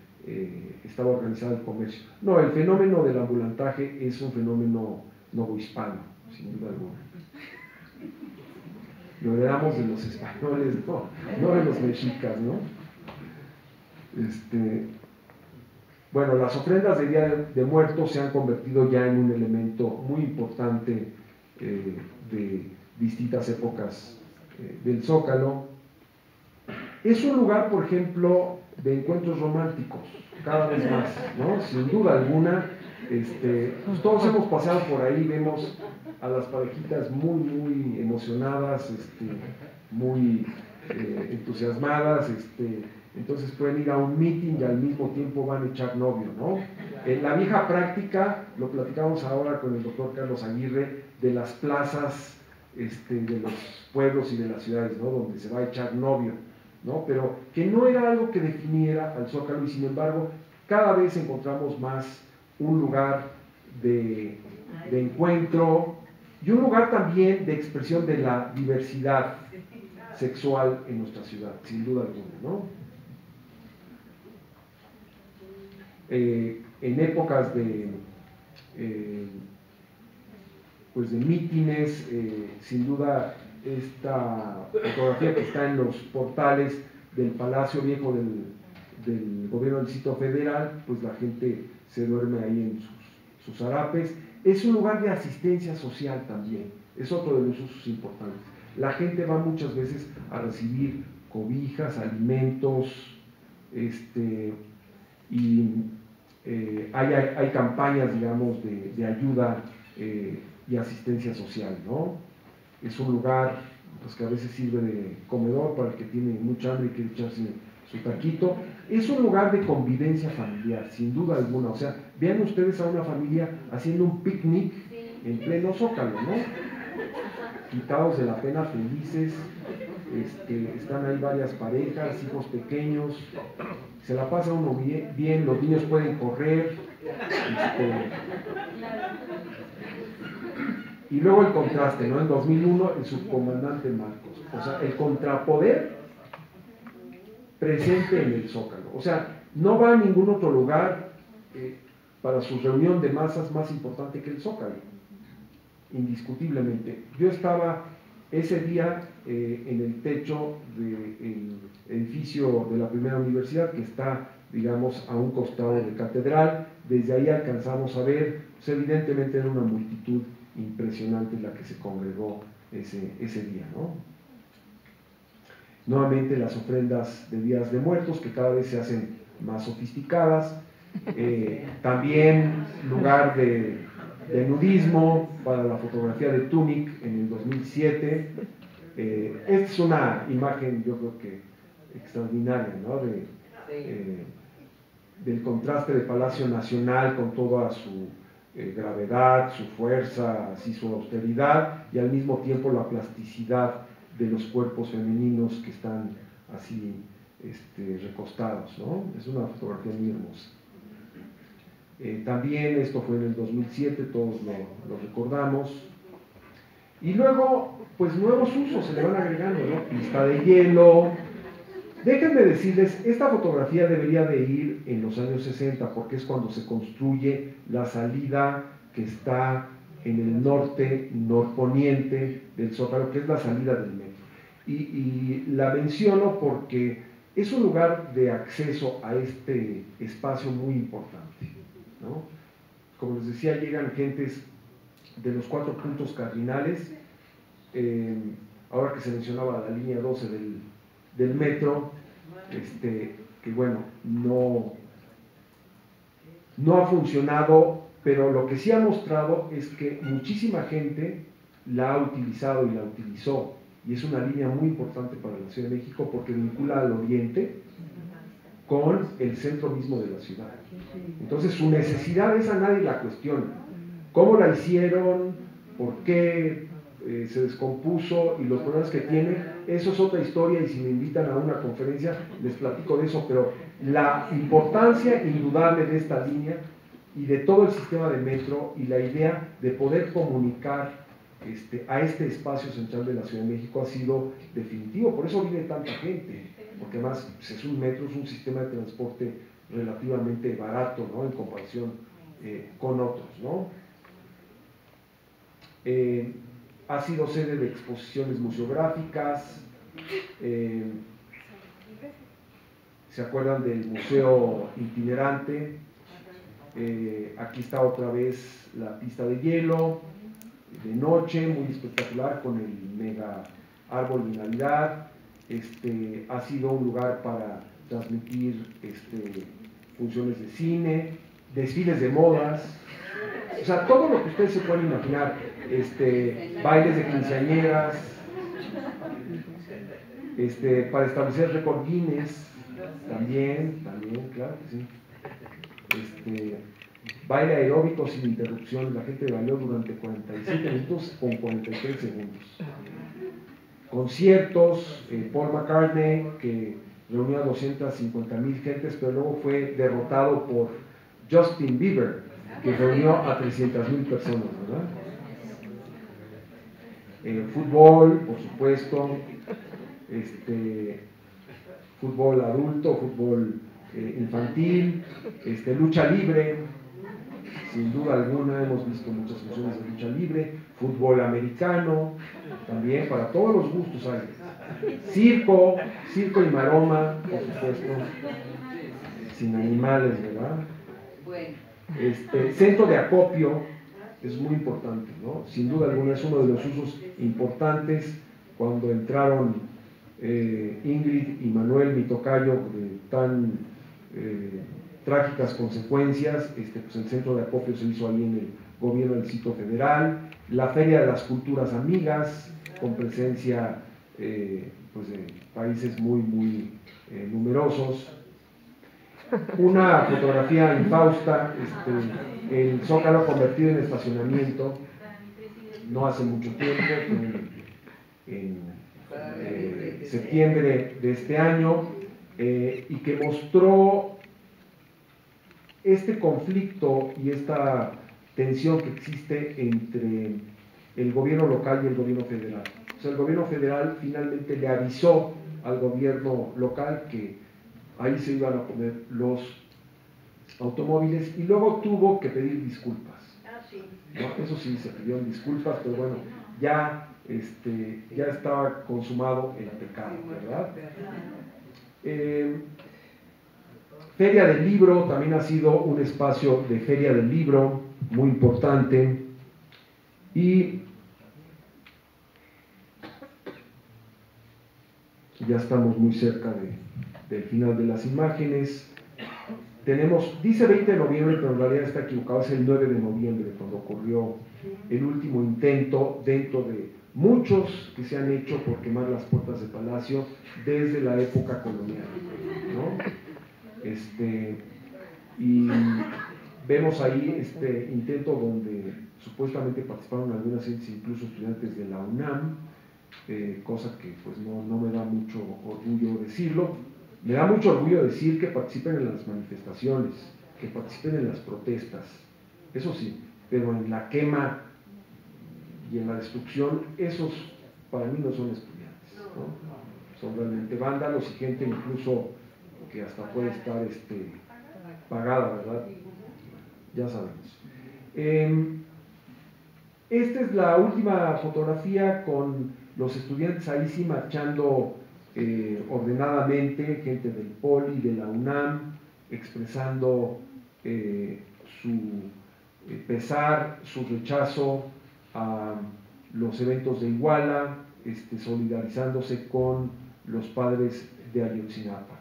estaba organizado el comercio. No, el fenómeno del ambulantaje es un fenómeno novohispano, sin duda alguna. Lo heredamos de los españoles, no de los mexicas, ¿no? Bueno, las ofrendas de Día de Muertos se han convertido ya en un elemento muy importante de distintas épocas del Zócalo. Es un lugar, por ejemplo, de encuentros románticos, cada vez más, ¿no? Sin duda alguna, pues todos hemos pasado por ahí, vemos a las parejitas muy emocionadas, muy entusiasmadas, entonces pueden ir a un meeting y al mismo tiempo van a echar novio, ¿no? La vieja práctica, lo platicamos ahora con el doctor Carlos Aguirre, de las plazas de los pueblos y de las ciudades, ¿no? Donde se va a echar novio, ¿no? Pero que no era algo que definiera al Zócalo, y sin embargo cada vez encontramos más un lugar de encuentro y un lugar también de expresión de la diversidad sexual en nuestra ciudad, sin duda alguna, ¿no? En épocas pues de mítines, sin duda esta fotografía que está en los portales del Palacio Viejo del Gobierno del Distrito Federal, pues la gente se duerme ahí en sus zarapes. Es un lugar de asistencia social también, es otro de los usos importantes. La gente va muchas veces a recibir cobijas, alimentos, y hay campañas, digamos, de ayuda y asistencia social, ¿no? Es un lugar pues, que a veces sirve de comedor para el que tiene mucha hambre y quiere echarse su taquito. Es un lugar de convivencia familiar, sin duda alguna. O sea, vean ustedes a una familia haciendo un picnic en pleno Zócalo, ¿no? Quitados de la pena, felices. Están ahí varias parejas, hijos pequeños, se la pasa uno bien, los niños pueden correr, y luego el contraste, ¿no? En 2001 el subcomandante Marcos, o sea, el contrapoder presente en el Zócalo, o sea, no va a ningún otro lugar para su reunión de masas más importante que el Zócalo, indiscutiblemente. Yo estaba ese día en el techo del edificio de la primera universidad, que está, digamos, a un costado de catedral. Desde ahí alcanzamos a ver, pues evidentemente era una multitud impresionante la que se congregó ese día, ¿no? Nuevamente las ofrendas de Días de Muertos, que cada vez se hacen más sofisticadas. También lugar de nudismo para la fotografía de Tunic en el 2007. Esta es una imagen, yo creo que extraordinaria, ¿no? Del contraste de Palacio Nacional con toda su gravedad, su fuerza, así su austeridad, y al mismo tiempo la plasticidad de los cuerpos femeninos que están así recostados, ¿no? Es una fotografía muy hermosa. También esto fue en el 2007, todos lo recordamos. Y luego, pues nuevos usos se le van agregando, ¿no? Pista de hielo. Déjenme decirles, esta fotografía debería de ir en los años 60, porque es cuando se construye la salida que está en el norponiente del Zócalo, que es la salida del metro. Y la menciono porque es un lugar de acceso a este espacio muy importante, ¿no? Como les decía, llegan gentes de los 4 puntos cardinales. Ahora que se mencionaba la línea 12 del metro, que bueno, no ha funcionado, pero lo que sí ha mostrado es que muchísima gente la ha utilizado y la utilizó, y es una línea muy importante para la Ciudad de México porque vincula al oriente con el centro mismo de la ciudad. Entonces su necesidad esa nadie la cuestiona. ¿Cómo la hicieron? ¿Por qué se descompuso? Y los problemas que tiene, eso es otra historia, y si me invitan a una conferencia les platico de eso, pero la importancia indudable de esta línea y de todo el sistema de metro y la idea de poder comunicar a este espacio central de la Ciudad de México ha sido definitivo. Por eso vive tanta gente, porque además pues, es un metro, es un sistema de transporte relativamente barato, ¿no?, en comparación con otros, ¿no? Ha sido sede de exposiciones museográficas. ¿Se acuerdan del museo itinerante? Aquí está otra vez la pista de hielo, de noche, muy espectacular, con el mega árbol de Navidad. Ha sido un lugar para transmitir funciones de cine, desfiles de modas, o sea, todo lo que ustedes se pueden imaginar, bailes de quinceañeras, para establecer récord Guinness, también, claro que sí. Baile aeróbico sin interrupción, la gente bailó durante 47 minutos con 43 segundos. Conciertos, Paul McCartney, que reunió a 250,000 gentes, pero luego fue derrotado por Justin Bieber, que reunió a 300,000 personas, ¿verdad? Fútbol, por supuesto, fútbol adulto, fútbol infantil, lucha libre, sin duda alguna hemos visto muchas funciones de lucha libre, fútbol americano, también para todos los gustos hay. Circo y maroma, por supuesto, sin animales, ¿verdad? Centro de acopio es muy importante, ¿no? Sin duda alguna es uno de los usos importantes. Cuando entraron Ingrid y Manuel, mi tocayo, de tan trágicas consecuencias, pues el centro de acopio se hizo ahí en el gobierno del Distrito Federal. La Feria de las Culturas Amigas, con presencia pues de países muy numerosos. Una fotografía infausta, el Zócalo convertido en estacionamiento, no hace mucho tiempo, en septiembre de este año, y que mostró este conflicto y esta tensión que existe entre el gobierno local y el gobierno federal. O sea, el gobierno federal finalmente le avisó al gobierno local que ahí se iban a poner los automóviles y luego tuvo que pedir disculpas. ¿No? Eso sí, se pidieron disculpas, pero bueno, ya estaba consumado el pecado, ¿verdad? Feria del Libro, también ha sido un espacio de Feria del Libro muy importante. Y ya estamos muy cerca del final de las imágenes. Dice 20 de noviembre, pero en realidad está equivocado, es el 9 de noviembre cuando ocurrió el último intento dentro de muchos que se han hecho por quemar las puertas de Palacio desde la época colonial, ¿no? Y vemos ahí este intento donde supuestamente participaron algunas gentes, incluso estudiantes de la UNAM, cosa que pues no me da mucho orgullo decirlo. Me da mucho orgullo decir que participen en las manifestaciones, que participen en las protestas, eso sí, pero en la quema y en la destrucción, esos para mí no son estudiantes, ¿no? Son realmente vándalos y gente incluso que hasta puede estar pagada, ¿verdad? Ya sabemos. Esta es la última fotografía con los estudiantes ahí sí marchando ordenadamente, gente del Poli, de la UNAM, expresando su pesar, su rechazo a los eventos de Iguala, solidarizándose con los padres de Ayotzinapa.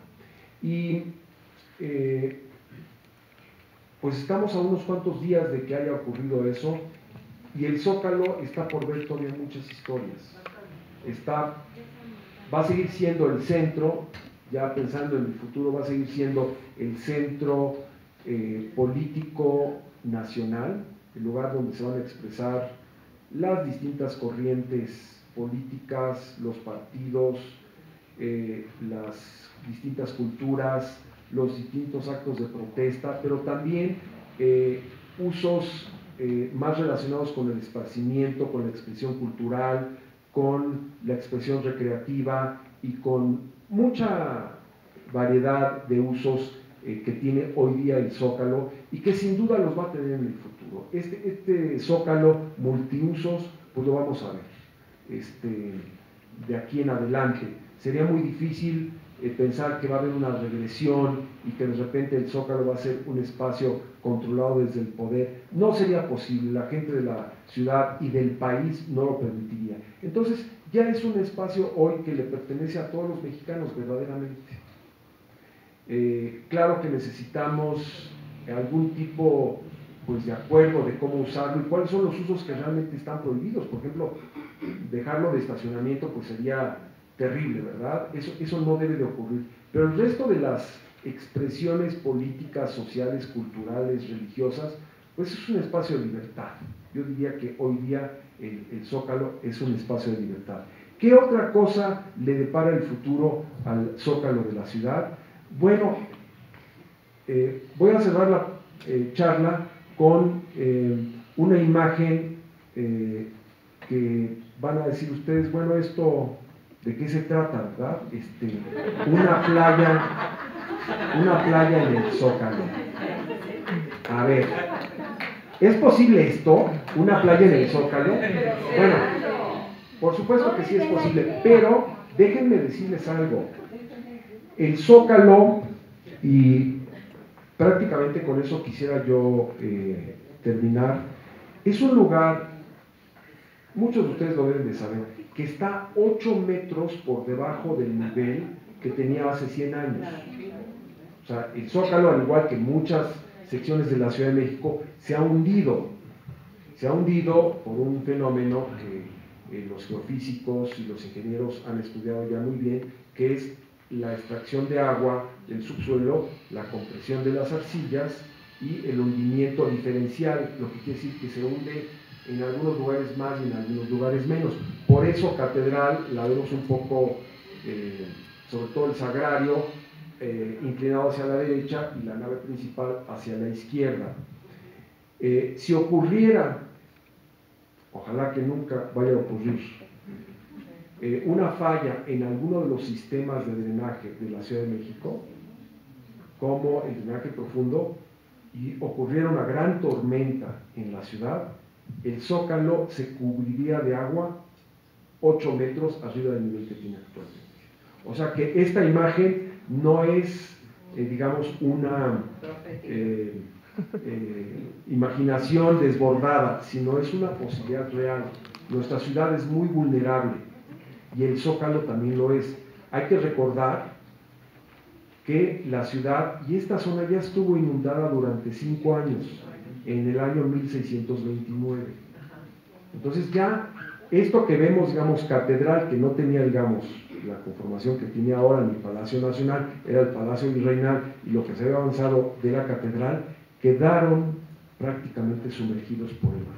Y pues estamos a unos cuantos días de que haya ocurrido eso, y el Zócalo está por ver todavía muchas historias. Va a seguir siendo el centro, ya pensando en el futuro, va a seguir siendo el centro político nacional, el lugar donde se van a expresar las distintas corrientes políticas, los partidos, las distintas culturas, los distintos actos de protesta, pero también usos más relacionados con el esparcimiento, con la expresión cultural, con la expresión recreativa y con mucha variedad de usos que tiene hoy día el Zócalo y que sin duda los va a tener en el futuro. Este Zócalo multiusos, pues lo vamos a ver de aquí en adelante. Sería muy difícil pensar que va a haber una regresión y que de repente el Zócalo va a ser un espacio controlado desde el poder. No sería posible, la gente de la ciudad y del país no lo permitiría. Entonces ya es un espacio hoy que le pertenece a todos los mexicanos verdaderamente. Claro que necesitamos algún tipo de acuerdo de cómo usarlo y cuáles son los usos que realmente están prohibidos. Por ejemplo, dejarlo de estacionamiento pues sería terrible, ¿verdad? Eso no debe de ocurrir. Pero el resto de las expresiones políticas, sociales, culturales, religiosas, pues es un espacio de libertad. Yo diría que hoy día el Zócalo es un espacio de libertad. ¿Qué otra cosa le depara el futuro al Zócalo de la ciudad? Bueno, voy a cerrar la charla con una imagen que van a decir ustedes, bueno, esto, ¿de qué se trata, verdad? Una playa en el Zócalo. A ver, ¿es posible esto? ¿Una playa en el Zócalo? Bueno, por supuesto que sí es posible, pero déjenme decirles algo. El Zócalo, y prácticamente con eso quisiera yo terminar, es un lugar, muchos de ustedes lo deben de saber, que está 8 metros por debajo del nivel que tenía hace 100 años. O sea, el Zócalo, al igual que muchas secciones de la Ciudad de México, se ha hundido por un fenómeno que los geofísicos y los ingenieros han estudiado ya muy bien, que es la extracción de agua del subsuelo, la compresión de las arcillas y el hundimiento diferencial, lo que quiere decir que se hunde en algunos lugares más y en algunos lugares menos. Por eso Catedral la vemos un poco, sobre todo el Sagrario, inclinado hacia la derecha y la nave principal hacia la izquierda. Si ocurriera, ojalá que nunca vaya a ocurrir, una falla en alguno de los sistemas de drenaje de la Ciudad de México, como el drenaje profundo, y ocurriera una gran tormenta en la ciudad, el Zócalo se cubriría de agua 8 metros arriba del nivel que tiene actualmente. O sea que esta imagen no es, digamos, una imaginación desbordada, sino es una posibilidad real. Nuestra ciudad es muy vulnerable y el Zócalo también lo es. Hay que recordar que la ciudad, y esta zona ya estuvo inundada durante 5 años, en el año 1629. Entonces ya esto que vemos, digamos, Catedral, que no tenía, digamos, la conformación que tiene ahora ni Palacio Nacional, era el Palacio Virreinal, y lo que se había avanzado de la Catedral, quedaron prácticamente sumergidos por el mar.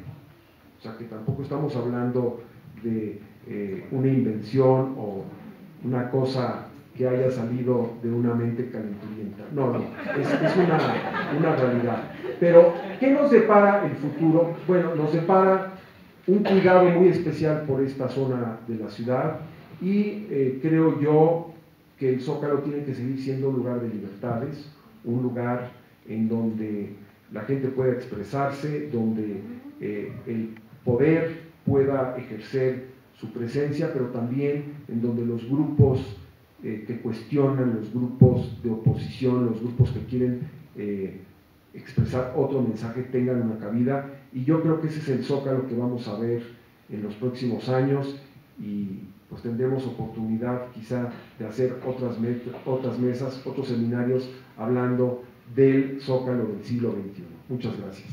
O sea que tampoco estamos hablando de una invención o una cosa que haya salido de una mente calenturienta. No, es una realidad. Pero, ¿qué nos depara el futuro? Bueno, nos depara un cuidado muy especial por esta zona de la ciudad y creo yo que el Zócalo tiene que seguir siendo un lugar de libertades, un lugar en donde la gente pueda expresarse, donde el poder pueda ejercer su presencia, pero también en donde los grupos que cuestionan, los grupos de oposición, los grupos que quieren expresar otro mensaje tengan una cabida, y yo creo que ese es el Zócalo que vamos a ver en los próximos años, y pues tendremos oportunidad quizá de hacer otras mesas, otros seminarios hablando del Zócalo del siglo XXI. Muchas gracias.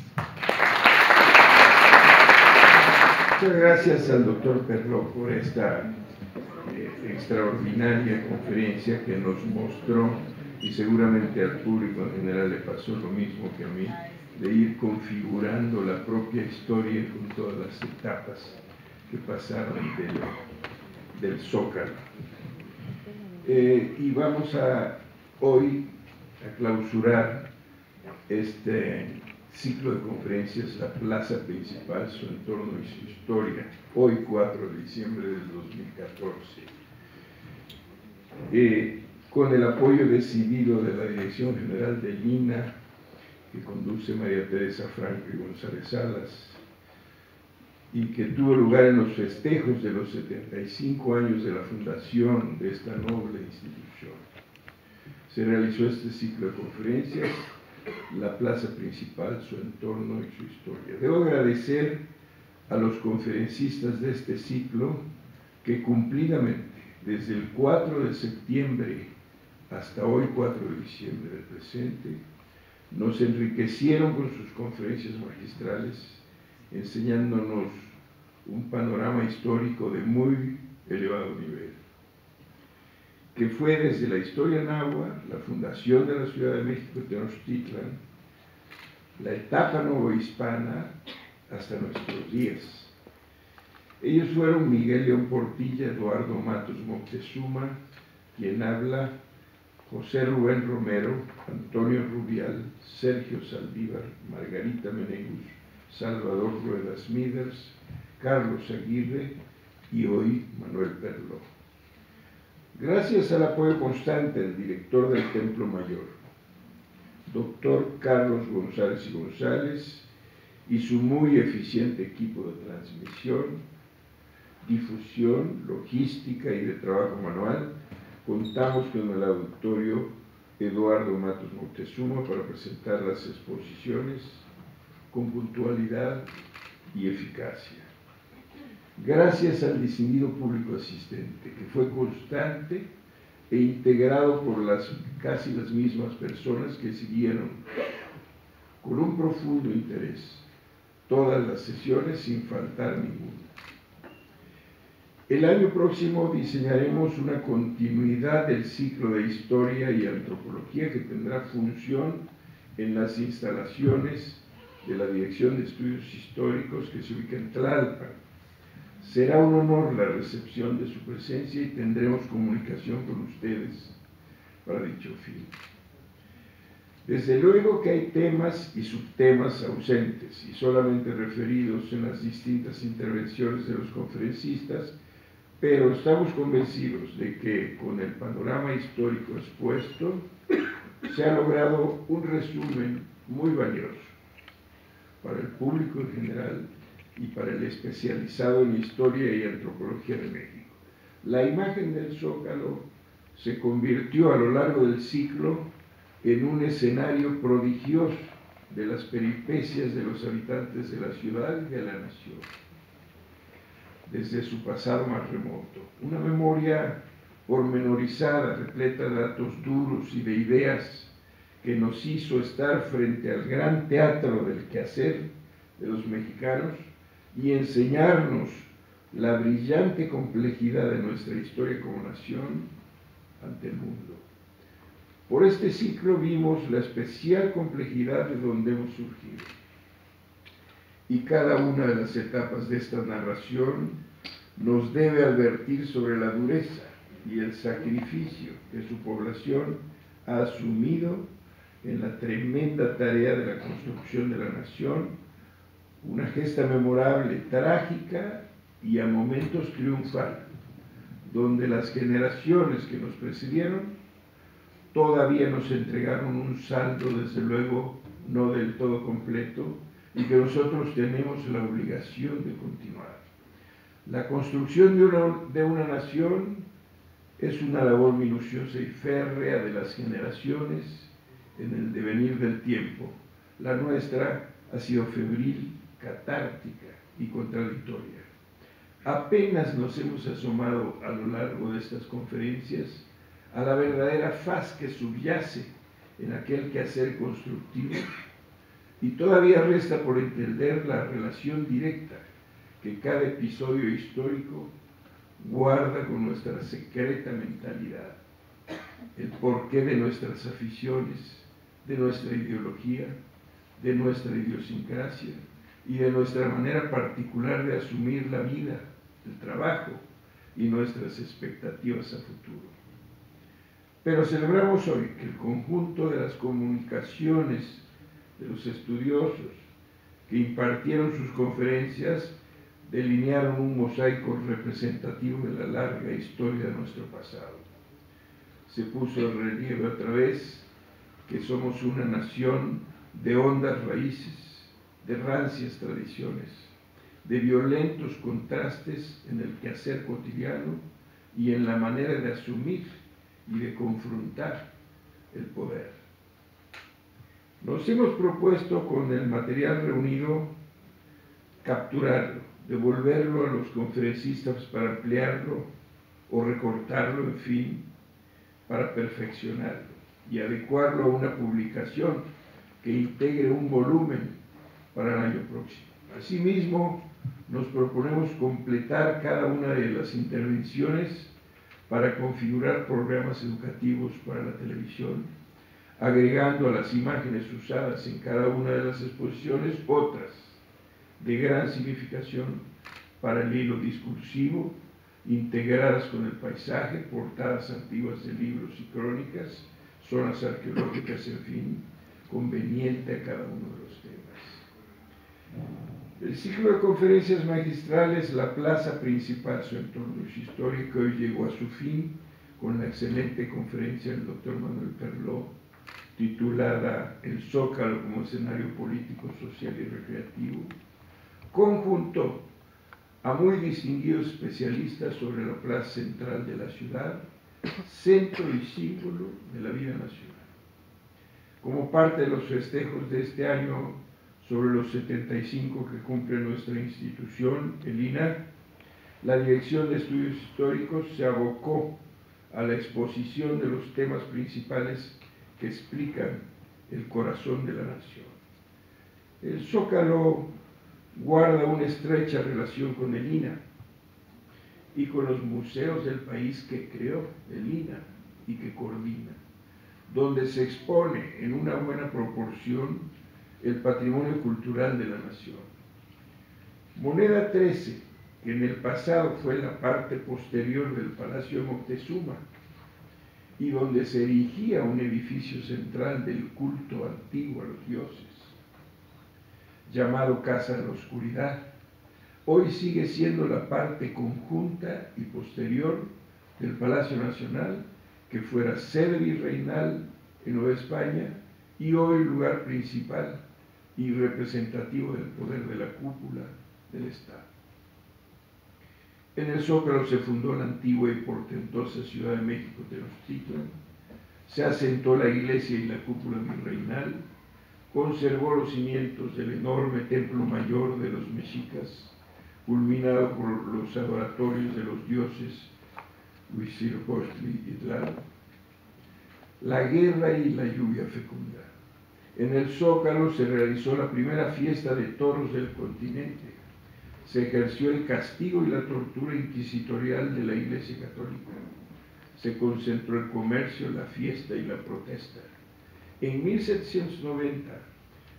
Muchas gracias al doctor Perló por esta extraordinaria conferencia que nos mostró, y seguramente al público en general le pasó lo mismo que a mí, de ir configurando la propia historia con todas las etapas que pasaron del Zócalo. Y vamos hoy a clausurar este ciclo de conferencias La Plaza Principal, su entorno y su historia, hoy 4 de diciembre del 2014. Con el apoyo decidido de la Dirección General del INAH, que conduce María Teresa Franco y González Salas, y que tuvo lugar en los festejos de los 75 años de la fundación de esta noble institución. Se realizó este ciclo de conferencias, La Plaza Principal, su entorno y su historia. Debo agradecer a los conferencistas de este ciclo que cumplidamente, desde el 4 de septiembre hasta hoy, 4 de diciembre del presente, nos enriquecieron con sus conferencias magistrales, enseñándonos un panorama histórico de muy elevado nivel, que fue desde la historia náhuatl, la fundación de la Ciudad de México, Tenochtitlan, la etapa novohispana, hasta nuestros días. Ellos fueron Miguel León Portilla, Eduardo Matos Moctezuma, quien habla, José Rubén Romero, Antonio Rubial, Sergio Saldívar, Margarita Menegus, Salvador Ruedas Miders, Carlos Aguirre y hoy Manuel Perló. Gracias al apoyo constante del director del Templo Mayor, doctor Carlos González y González, y su muy eficiente equipo de transmisión, difusión, logística y de trabajo manual, contamos con el auditorio Eduardo Matos Moctezuma para presentar las exposiciones con puntualidad y eficacia. Gracias al distinguido público asistente, que fue constante e integrado por casi las mismas personas que siguieron con un profundo interés todas las sesiones sin faltar ninguna. El año próximo diseñaremos una continuidad del ciclo de Historia y Antropología que tendrá función en las instalaciones de la Dirección de Estudios Históricos que se ubica en Tlalpan. Será un honor la recepción de su presencia y tendremos comunicación con ustedes para dicho fin. Desde luego que hay temas y subtemas ausentes y solamente referidos en las distintas intervenciones de los conferencistas, pero estamos convencidos de que con el panorama histórico expuesto se ha logrado un resumen muy valioso para el público en general y para el especializado en Historia y Antropología de México. La imagen del Zócalo se convirtió a lo largo del ciclo en un escenario prodigioso de las peripecias de los habitantes de la ciudad y de la nación, desde su pasado más remoto. Una memoria pormenorizada, repleta de datos duros y de ideas que nos hizo estar frente al gran teatro del quehacer de los mexicanos y enseñarnos la brillante complejidad de nuestra historia como nación ante el mundo. Por este ciclo vimos la especial complejidad de donde hemos surgido. Y cada una de las etapas de esta narración nos debe advertir sobre la dureza y el sacrificio que su población ha asumido en la tremenda tarea de la construcción de la nación, una gesta memorable, trágica y a momentos triunfal, donde las generaciones que nos precedieron todavía nos entregaron un saldo, desde luego, no del todo completo, y que nosotros tenemos la obligación de continuar. La construcción de una nación es una labor minuciosa y férrea de las generaciones en el devenir del tiempo. La nuestra ha sido febril, catártica y contradictoria. Apenas nos hemos asomado a lo largo de estas conferencias a la verdadera faz que subyace en aquel quehacer constructivo, y todavía resta por entender la relación directa que cada episodio histórico guarda con nuestra secreta mentalidad, el porqué de nuestras aficiones, de nuestra ideología, de nuestra idiosincrasia y de nuestra manera particular de asumir la vida, el trabajo y nuestras expectativas a futuro. Pero celebramos hoy que el conjunto de las comunicaciones de los estudiosos que impartieron sus conferencias delinearon un mosaico representativo de la larga historia de nuestro pasado. Se puso en relieve otra vez que somos una nación de hondas raíces, de rancias tradiciones, de violentos contrastes en el quehacer cotidiano y en la manera de asumir y de confrontar el poder. Nos hemos propuesto con el material reunido capturarlo, devolverlo a los conferencistas para ampliarlo o recortarlo, en fin, para perfeccionarlo y adecuarlo a una publicación que integre un volumen para el año próximo. Asimismo, nos proponemos completar cada una de las intervenciones para configurar programas educativos para la televisión, agregando a las imágenes usadas en cada una de las exposiciones otras de gran significación para el hilo discursivo, integradas con el paisaje, portadas antiguas de libros y crónicas, zonas arqueológicas, en fin, conveniente a cada uno de los temas. El ciclo de conferencias magistrales, la plaza principal, su entorno y su historia, que hoy llegó a su fin con la excelente conferencia del doctor Manuel Perló, titulada El Zócalo como escenario político, social y recreativo, conjuntó a muy distinguidos especialistas sobre la plaza central de la ciudad, centro y símbolo de la vida nacional. Como parte de los festejos de este año sobre los 75 que cumple nuestra institución, el INAH, la Dirección de Estudios Históricos se abocó a la exposición de los temas principales que explican el corazón de la nación. El Zócalo guarda una estrecha relación con el INAH y con los museos del país que creó el INAH y que coordina, donde se expone en una buena proporción el patrimonio cultural de la nación. Moneda 13, que en el pasado fue la parte posterior del Palacio de Moctezuma y donde se erigía un edificio central del culto antiguo a los dioses, llamado Casa de la Oscuridad, hoy sigue siendo la parte conjunta y posterior del Palacio Nacional, que fuera sede virreinal en Nueva España y hoy lugar principal y representativo del poder de la cúpula del Estado. En el Zócalo se fundó la antigua y portentosa Ciudad de México Tenochtitlan, se asentó la iglesia y la cúpula virreinal, conservó los cimientos del enorme templo mayor de los mexicas, culminado por los adoratorios de los dioses Huitzilopochtli y Tlaloc, la guerra y la lluvia fecunda. En el Zócalo se realizó la primera fiesta de toros del continente, se ejerció el castigo y la tortura inquisitorial de la Iglesia Católica, se concentró el comercio, la fiesta y la protesta. En 1790,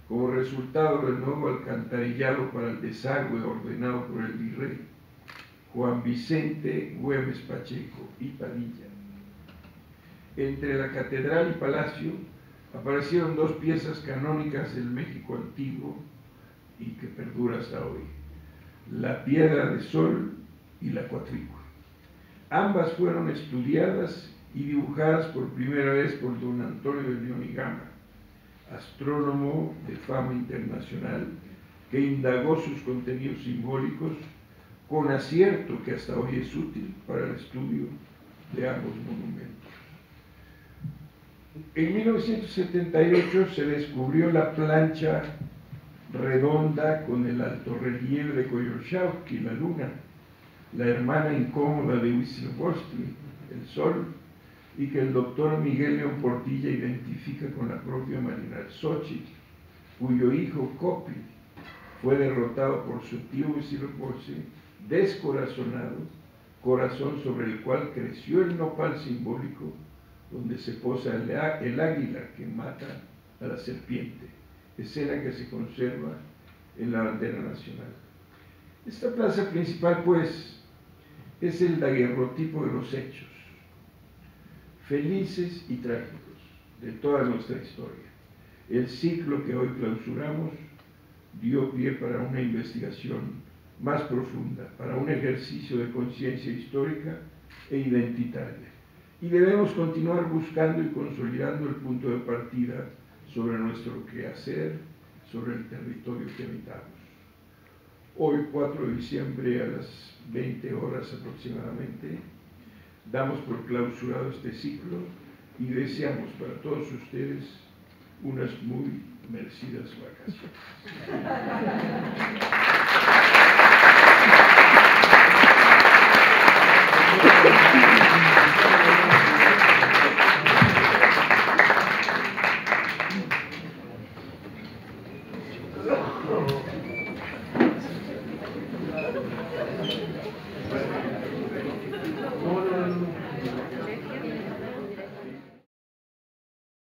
como resultado del nuevo alcantarillado para el desagüe ordenado por el virrey Juan Vicente Güemes Pacheco y Padilla, entre la catedral y palacio aparecieron dos piezas canónicas del México antiguo y que perdura hasta hoy: la Piedra de Sol y la Cuatrícula. Ambas fueron estudiadas y dibujadas por primera vez por don Antonio de León y Gama, astrónomo de fama internacional, que indagó sus contenidos simbólicos con acierto que hasta hoy es útil para el estudio de ambos monumentos. En 1978 se descubrió la plancha redonda con el altorrelieve de Coyolxauhqui, la luna, la hermana incómoda de Huitzilopochtli, el sol, y que el doctor Miguel León Portilla identifica con la propia Marina Xochitl, cuyo hijo Copi fue derrotado por su tío Huitzilopochtli, descorazonado, corazón sobre el cual creció el nopal simbólico, donde se posa el águila que mata a la serpiente, escena que se conserva en la bandera nacional. Esta plaza principal, pues, es el daguerrotipo de los hechos, felices y trágicos, de toda nuestra historia. El ciclo que hoy clausuramos dio pie para una investigación más profunda, para un ejercicio de conciencia histórica e identitaria. Y debemos continuar buscando y consolidando el punto de partida sobre nuestro quehacer, sobre el territorio que habitamos. Hoy, 4 de diciembre, a las 20 horas aproximadamente, damos por clausurado este ciclo y deseamos para todos ustedes unas muy merecidas vacaciones.